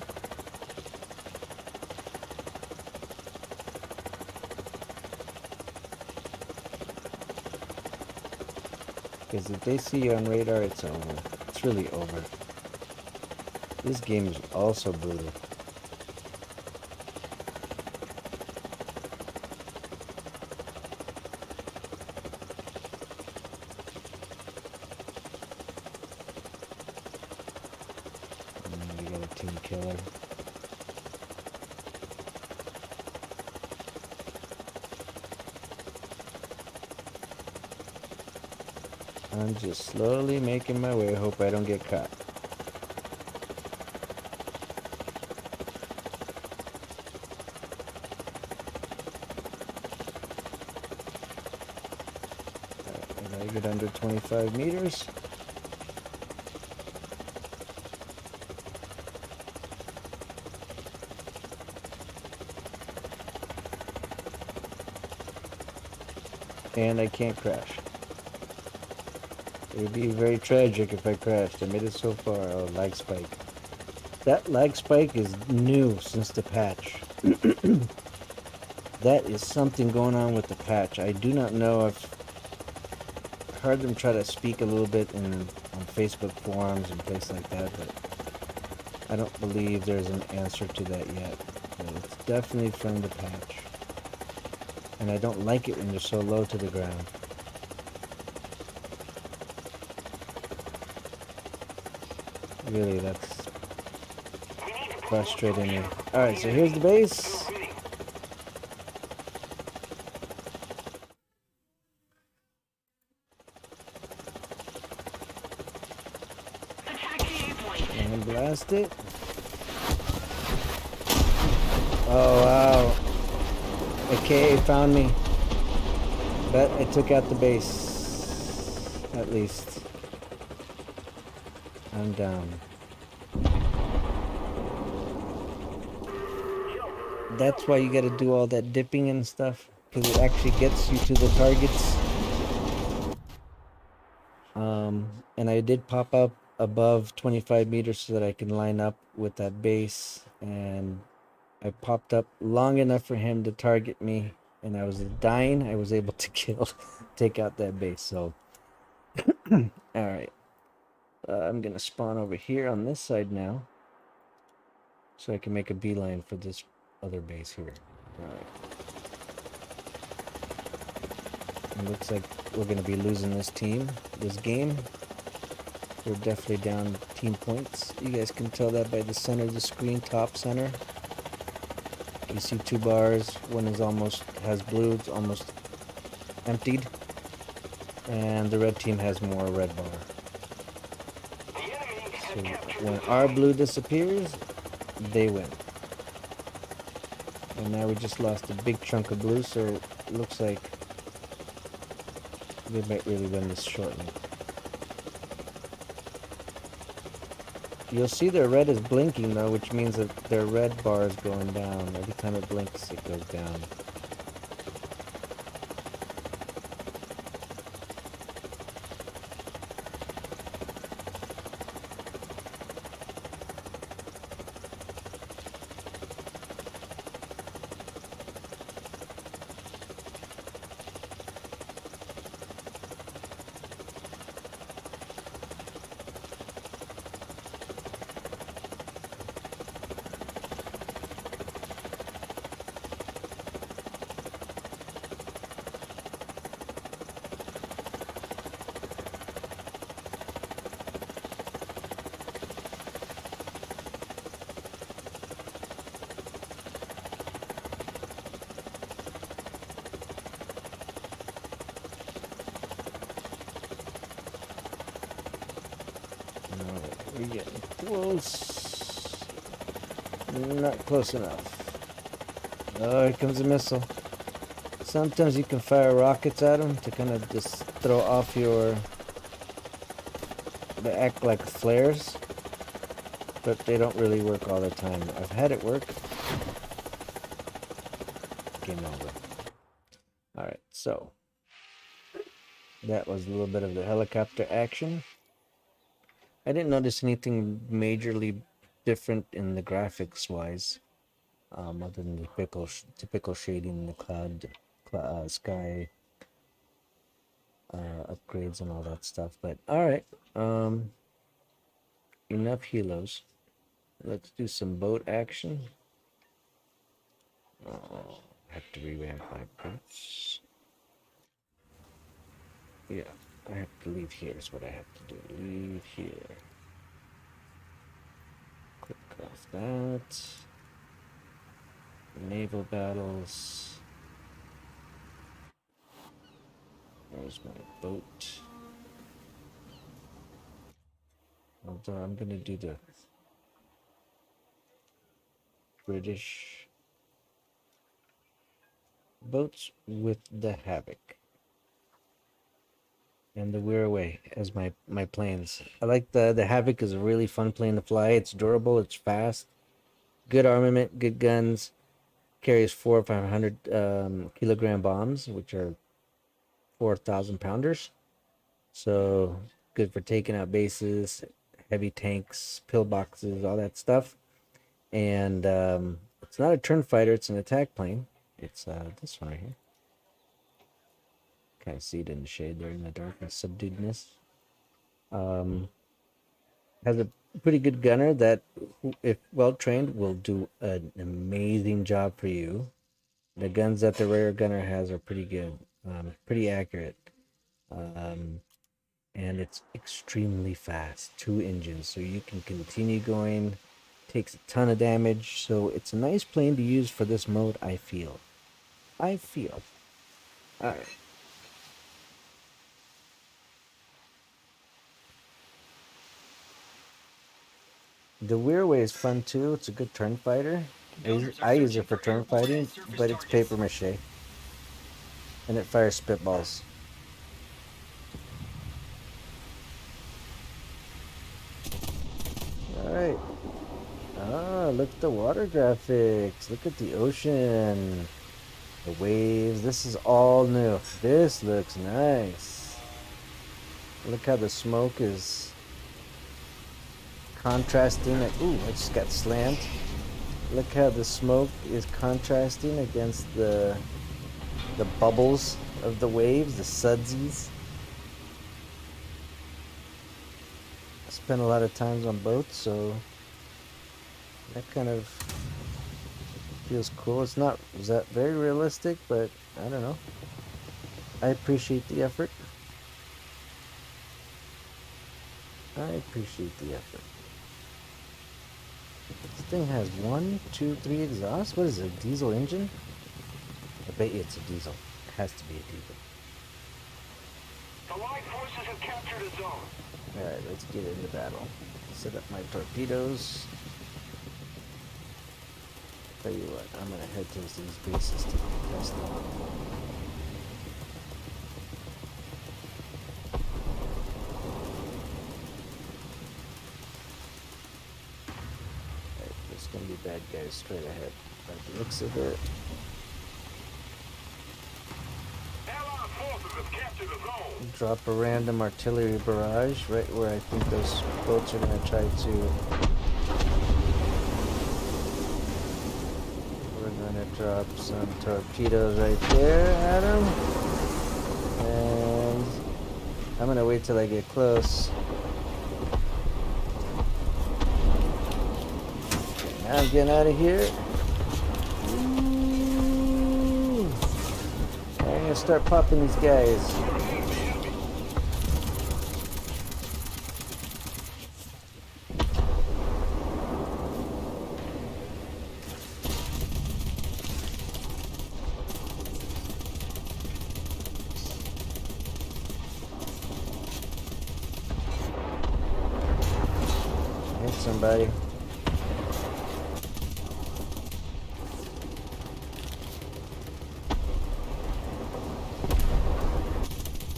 Because if they see you on radar, it's over. It's really over. This game is also brutal. We got a team killer. I'm just slowly making my way. Hope I don't get caught. I gotta get under 25 meters. And I can't crash. It would be very tragic if I crashed. I made it so far. Oh, lag spike. That lag spike is new since the patch. That is something going on with the patch. I do not know. I've heard them try to speak a little bit on Facebook forums and places like that, but I don't believe there's an answer to that yet. But it's definitely from the patch. And I don't like it when you're so low to the ground. Really, that's frustrating me. Alright, so here's the base. And blast it. Oh, wow. Okay, found me. But I took out the base. At least. I'm down. That's why you gotta do all that dipping and stuff, because it actually gets you to the targets. And I did pop up above 25 meters so that I can line up with that base, and I popped up long enough for him to target me, and I was dying. I was able to take out that base. So alright. I'm gonna spawn over here on this side now, so I can make a beeline for this other base here. Alright. It looks like we're gonna be losing this game. We're definitely down team points. You guys can tell that by the center of the screen, top center. You see 2 bars. One is has blue, it's almost emptied. And the red team has more red bar. So when our blue disappears, they win. And now we just lost a big chunk of blue, so it looks like we might really win this shortly. You'll see their red is blinking though, which means that their red bar is going down. Every time it blinks, it goes down. We're getting close. Not close enough. Oh, here comes a missile. Sometimes you can fire rockets at them to kind of just throw off your... They act like flares, but they don't really work all the time. I've had it work. Game over. Alright, so that was a little bit of the helicopter action. I didn't notice anything majorly different in the graphics wise, other than the typical shading in the cloud, sky upgrades and all that stuff. But alright, enough helos. Let's do some boat action. Oh, I have to revamp my boats. Yeah, I have to leave here is what I have to do. Leave here. Click off that. Naval battles. Where's my boat? Although I'm gonna do the British boats with the Havoc and the We're Away as my planes. I like the Havoc is a really fun plane to fly. It's durable, it's fast, good armament, good guns, carries 400 or 500 kilogram bombs, which are 4,000 pounders. So good for taking out bases, heavy tanks, pillboxes, all that stuff. And it's not a turn fighter, it's an attack plane. It's this one right here. Kind of see it in the shade there in the darkness, subduedness. Has a pretty good gunner that, if well trained, will do an amazing job for you. The guns that the rear gunner has are pretty good, pretty accurate. And it's extremely fast, 2 engines, so you can continue going. Takes a ton of damage, so it's a nice plane to use for this mode. I feel. All right. The We're Away is fun too. It's a good turn fighter. I use it for turn fighting, but it's paper mache, and it fires spitballs. All right. Ah, look at the water graphics. Look at the ocean. The waves. This is all new. This looks nice. Look how the smoke is contrasting. Ooh, I just got slammed. Look how the smoke is contrasting against the bubbles of the waves, the sudsies. I spent a lot of times on boats, so that kind of feels cool. It's not that very realistic, but I don't know. I appreciate the effort. This thing has 1, 2, 3 exhausts. What is it, a diesel engine? I bet you it's a diesel. It has to be a diesel. The Allied forces have captured a zone. Alright, let's get into battle. Set up my torpedoes. Tell you what, I'm gonna head towards these bases to test them. Alright, there's gonna be bad guys straight ahead. By the looks of it. Allied forces have captured a zone. Drop a random artillery barrage right where I think those boats are gonna try to. Drop some torpedoes right there at him, and I'm gonna wait till I get close. Okay, now I'm getting out of here. Ooh. I'm gonna start popping these guys. somebody.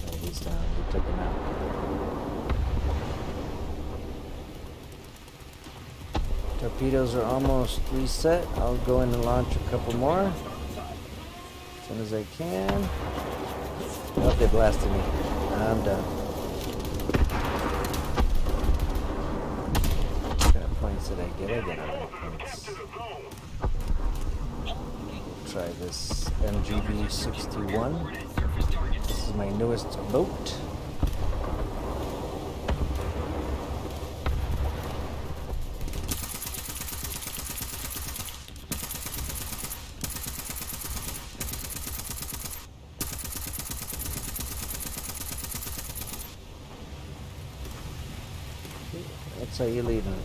Oh, he's down. We took him out. Torpedoes are almost reset. I'll go in and launch a couple more as soon as I can. Oh, they blasted me. I'm done. What kind of points did I get? I get a lot of points. Try this MGB 61. This is my newest boat. That's how you lead them.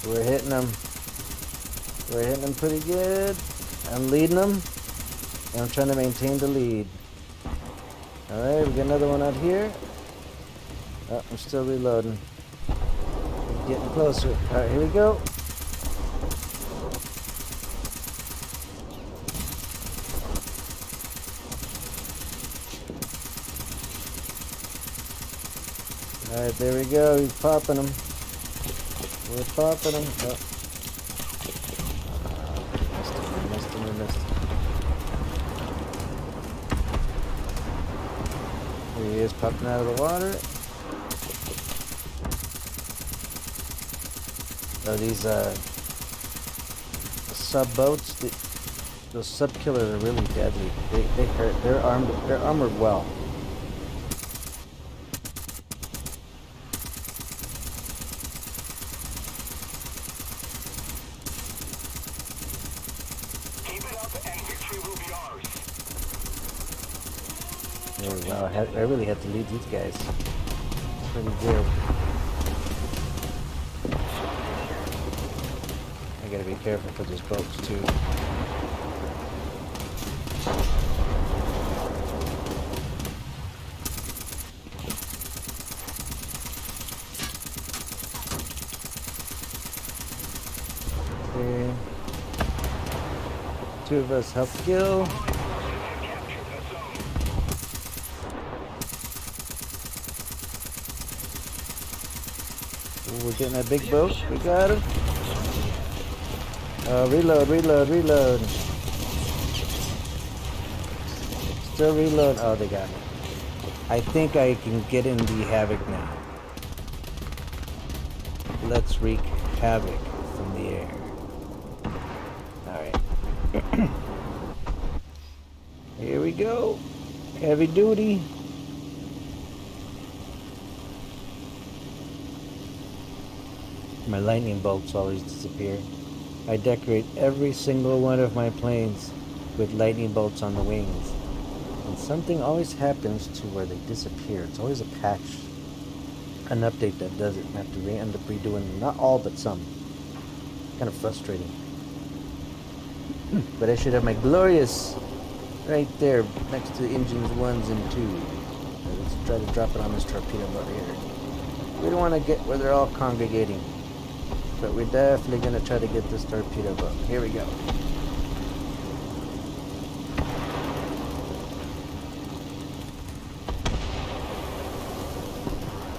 We're hitting them. We're hitting them pretty good. I'm leading them. And I'm trying to maintain the lead. Alright, we got another one out here. Oh, I'm still reloading. Getting closer. Alright, here we go. Alright, there we go. He's popping them. We're popping them. Oh. Missed him. Here he is, popping out of the water. Oh, these sub boats, those sub killers are really deadly. They hurt. They're armored well. Wow, I really had to lead these guys. Pretty good. I gotta be careful for these boats too. Okay. Two of us help kill. We're getting a big boat. We got him. Reload. Still reload. Oh, they got me. I think I can get in the Havoc now. Let's wreak havoc from the air. Alright. Here we go. Heavy duty. My lightning bolts always disappear. I decorate every single one of my planes with lightning bolts on the wings. And something always happens to where they disappear. It's always a patch, an update that does it. I have to end up redoing, not all, but some. Kind of frustrating. But I should have my glorious right there next to the engines 1s and 2s. Let's try to drop it on this torpedo boat here. We don't want to get where they're all congregating. But we're definitely going to try to get this torpedo boat. Here we go.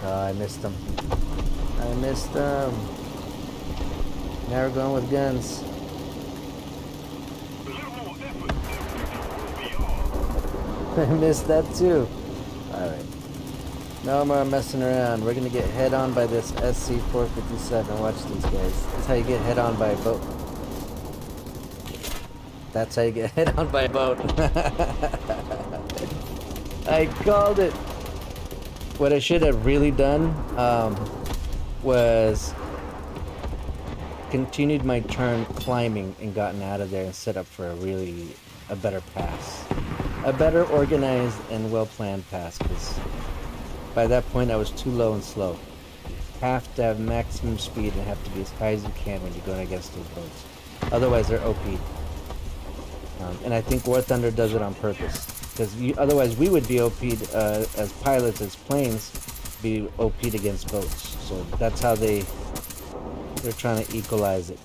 Oh, I missed them. Now we're going with guns. I missed that too. Alright. No more messing around. We're gonna get head on by this SC-457. Watch these guys. That's how you get head on by a boat. That's how you get head on by a boat. I called it. What I should have really done was continued my turn climbing and gotten out of there and set up for a better pass. A better organized and well-planned pass, because by that point I was too low and slow. You have to have maximum speed and have to be as high as you can when you're going against those boats. Otherwise they're OP. And I think War Thunder does it on purpose. Because otherwise we would be OP'd as pilots, as planes, be OP'd against boats. So that's how they're trying to equalize it.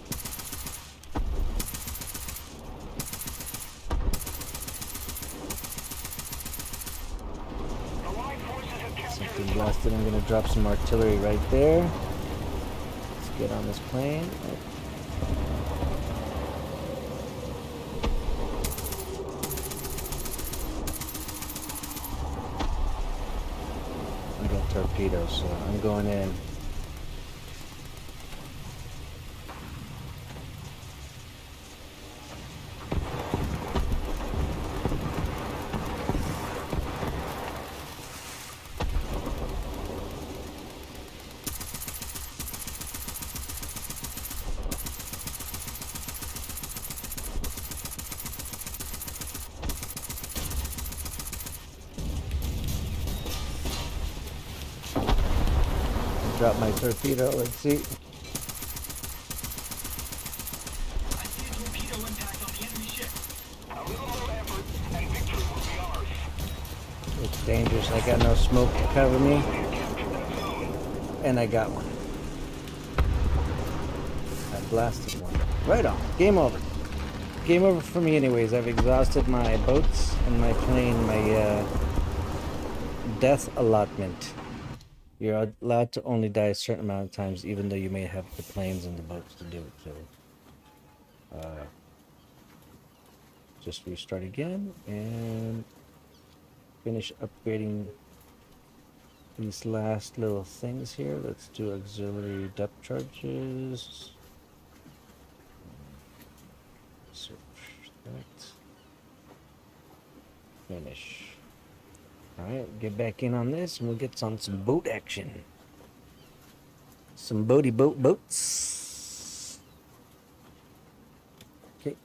Something blasted. I'm gonna drop some artillery right there. Let's get on this plane. I got torpedoes, so I'm going in. Drop my torpedo, let's see. I see a torpedo impact on the enemy ship. A little more effort, and victory will be ours. It's dangerous. I got no smoke to cover me. And I got one. I blasted one. Right on. Game over. Game over for me anyways. I've exhausted my boats and my plane, my death allotment. You're allowed to only die a certain amount of times, even though you may have the planes and the boats to do it. So, just restart again and finish upgrading these last little things here. Let's do auxiliary depth charges. Select. Finish. Alright, get back in on this and we'll get on some boat action. Some boats. Okay.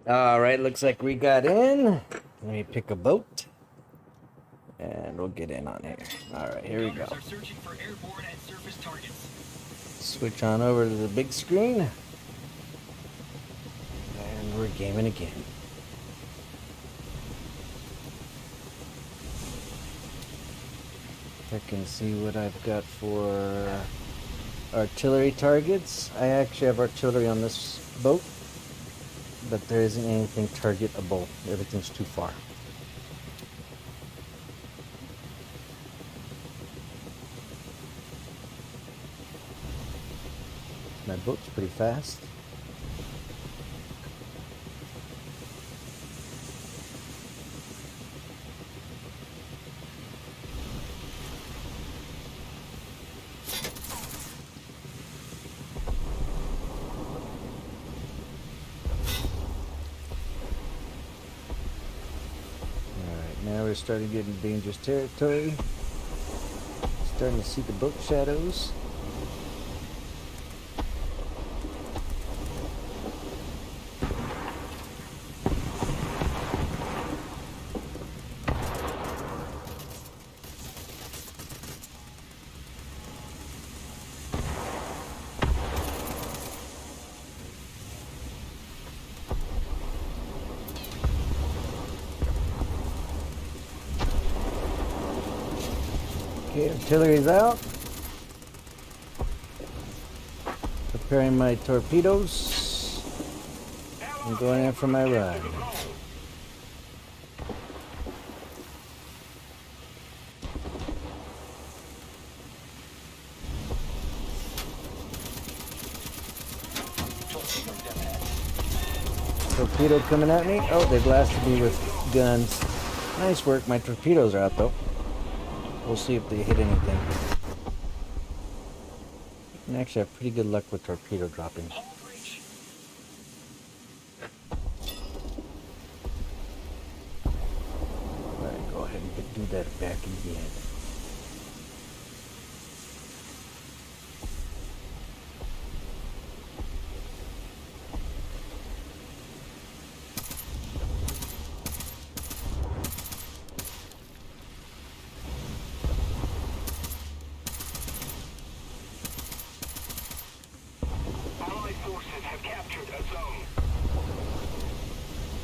Alright, looks like we got in. Let me pick a boat. And we'll get in on here. Alright, here we go. Are searching for airborne and surface targets. Switch on over to the big screen. And we're gaming again. I can see what I've got for artillery targets. I actually have artillery on this boat, but there isn't anything targetable. Everything's too far. My boat's pretty fast. we're starting to get into dangerous territory. Starting to see the boat shadows. Okay, artillery's out. Preparing my torpedoes. I'm going in for my run. Torpedo coming at me. Oh, they blasted me with guns. Nice work. My torpedoes are out though. We'll see if they hit anything. And actually have pretty good luck with torpedo dropping. Alright, go ahead and do that back again. Allied forces have captured a zone.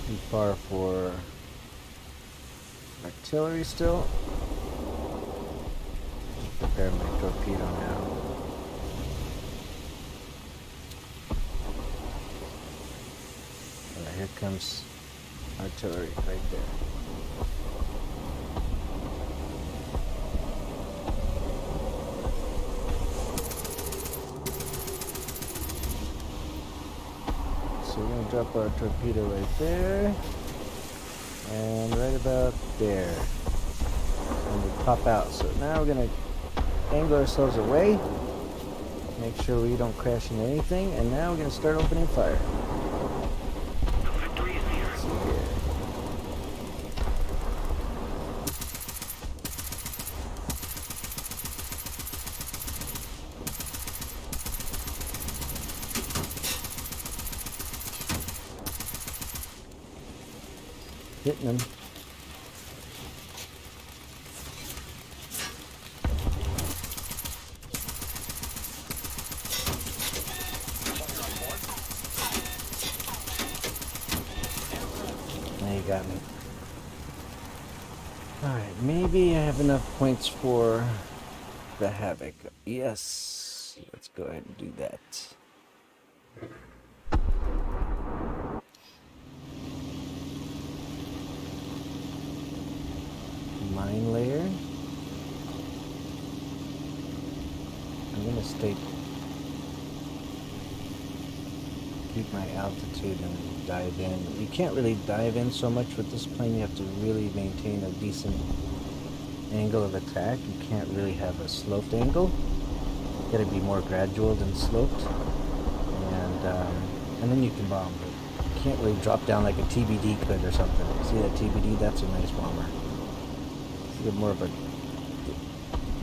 Too far for artillery still. Prepare my torpedo now. Alright, here comes artillery right there. So we're going to drop our torpedo right there, and right about there, and we pop out. So now we're going to angle ourselves away, make sure we don't crash into anything, and now we're going to start opening fire. Victory is near. Let's see here. Hitting them. Now you got me. Alright, maybe I have enough points for the Havoc. Yes, let's go ahead and do that. Mine layer. I'm gonna keep my altitude and dive in. You can't really dive in so much with this plane. You have to really maintain a decent angle of attack. You can't really have a sloped angle. You gotta be more gradual than sloped, and then you can bomb. But you can't really drop down like a TBD could or something. See that TBD? That's a nice bomber. More of a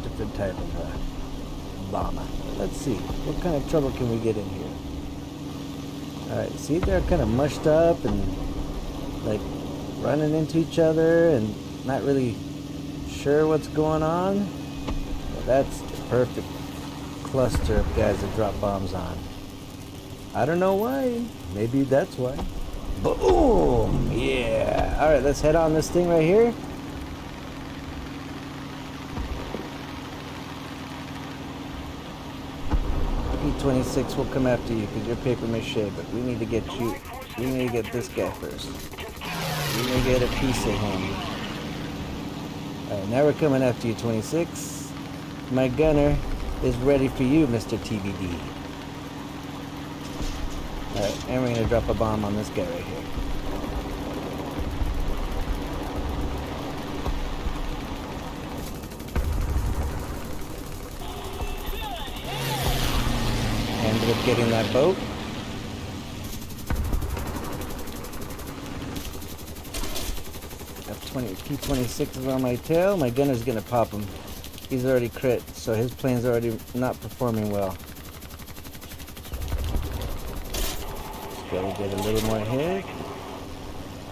different type of bomber. Let's see, what kind of trouble can we get in here? Alright, see, they're kind of mushed up and like running into each other and not really sure what's going on. Well, that's the perfect cluster of guys to drop bombs on. I don't know why. Maybe that's why. Boom! Yeah! Alright, let's head on this thing right here. E-26 will come after you because you're paper mache, but we need to get you. We need to get this guy first. We need to get a piece of him. Alright, now we're coming after you, 26. My gunner is ready for you, Mr. TBD. Alright, and we're gonna drop a bomb on this guy right here. Ended up getting that boat. P26 is on my tail. My gunner's gonna pop him. He's already crit, so his plane's already not performing well. Gotta get a little more hit.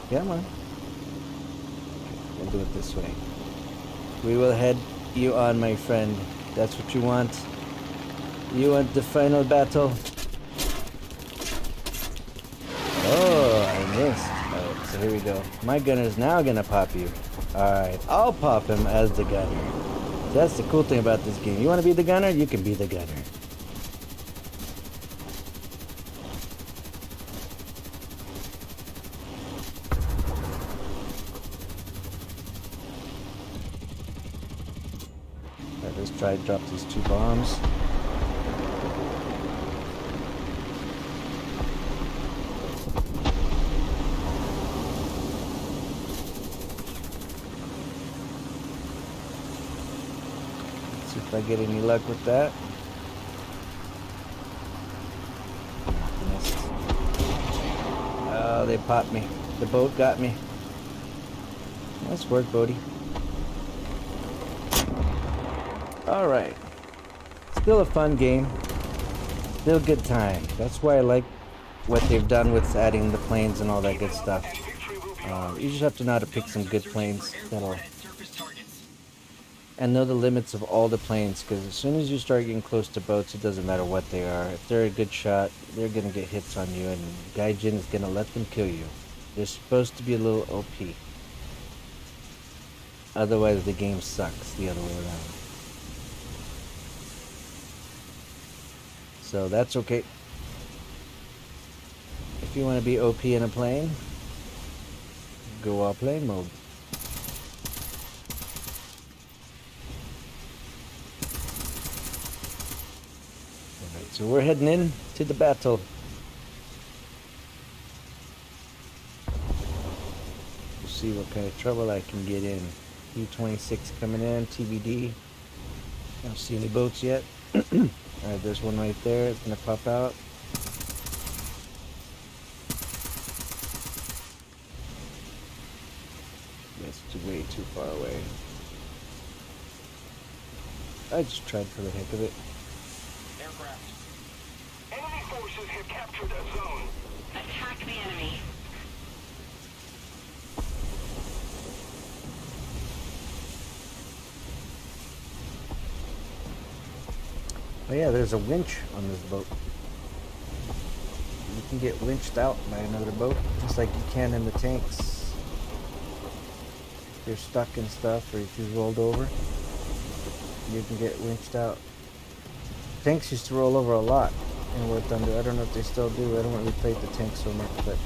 Come on. We'll do it this way. We will head you on, my friend. That's what you want. You want the final battle. Oh, I missed. Alright, so here we go. My gunner's now gonna pop you. Alright, I'll pop him as the gunner. That's the cool thing about this game. You wanna be the gunner? You can be the gunner. Alright, let's try to drop these 2 bombs. If I get any luck with that. Missed. Oh, they popped me. The boat got me. Nice work, Bodie. Alright. Still a fun game. Still good time. That's why I like what they've done with adding the planes and all that good stuff. You just have to know how to pick some good planes that'll... and know the limits of all the planes, because as soon as you start getting close to boats, it doesn't matter what they are. If they're a good shot, they're going to get hits on you, and Gaijin is going to let them kill you. They're supposed to be a little OP. Otherwise, the game sucks the other way around. So that's okay. If you want to be OP in a plane, go all plane mode. So we're heading in to the battle. We'll see what kind of trouble I can get in. U-26 coming in, TBD. I don't see any boats yet. Alright, there's one right there. It's gonna pop out. That's way too far away. I just tried for the heck of it. Aircraft. Enemy forces have captured a zone. Attack the enemy. Oh yeah, there's a winch on this boat. You can get winched out by another boat, just like you can in the tanks. If you're stuck and stuff, or if you rolled over, you can get winched out. Tanks used to roll over a lot in War Thunder. I don't know if they still do. I don't really play the tanks so much, but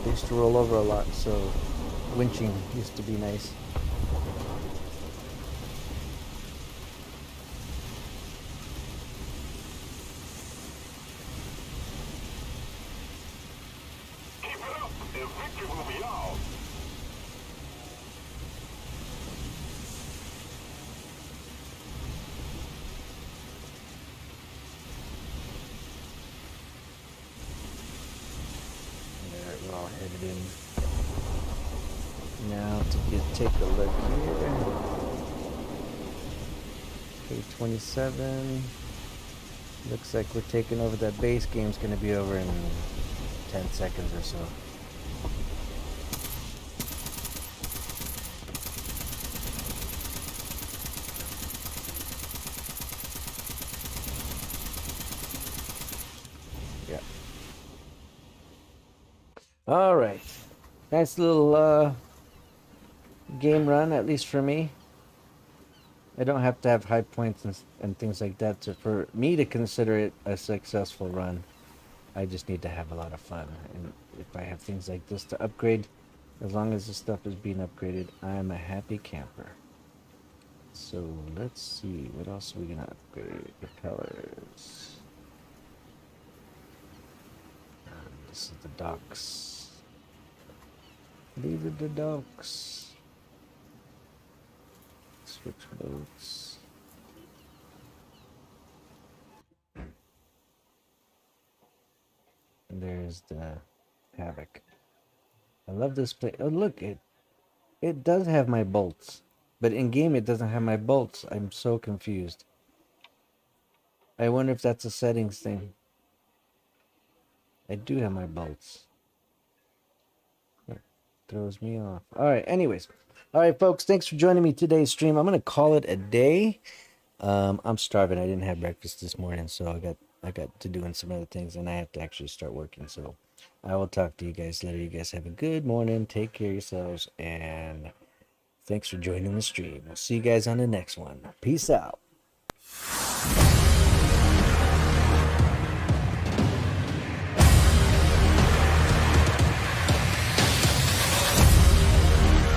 they used to roll over a lot, so winching used to be nice. Keep it up. The victory will be ours. Alright, we're all headed in. Now to take a look here. K-27. Looks like we're taking over. That base game's gonna be over in 10 seconds or so. Yeah. All right. Nice little game run, at least for me. I don't have to have high points and things like that for me to consider it a successful run. I just need to have a lot of fun. And if I have things like this to upgrade, as long as the stuff is being upgraded, I'm a happy camper. So let's see, what else are we gonna upgrade? Propellers. This is the docks. These are the docks. Switch boats. And there's the Havoc. I love this place. Oh, look, It does have my bolts, but in game it doesn't have my bolts. I'm so confused. I wonder if that's a settings thing. I do have my bolts. It throws me off. All right, anyways. All right, folks, thanks for joining me today's stream. I'm going to call it a day. I'm starving. I didn't have breakfast this morning, so I got to doing some other things, and I have to actually start working. So I will talk to you guys later. You guys have a good morning. Take care of yourselves, and thanks for joining the stream. We'll see you guys on the next one. Peace out.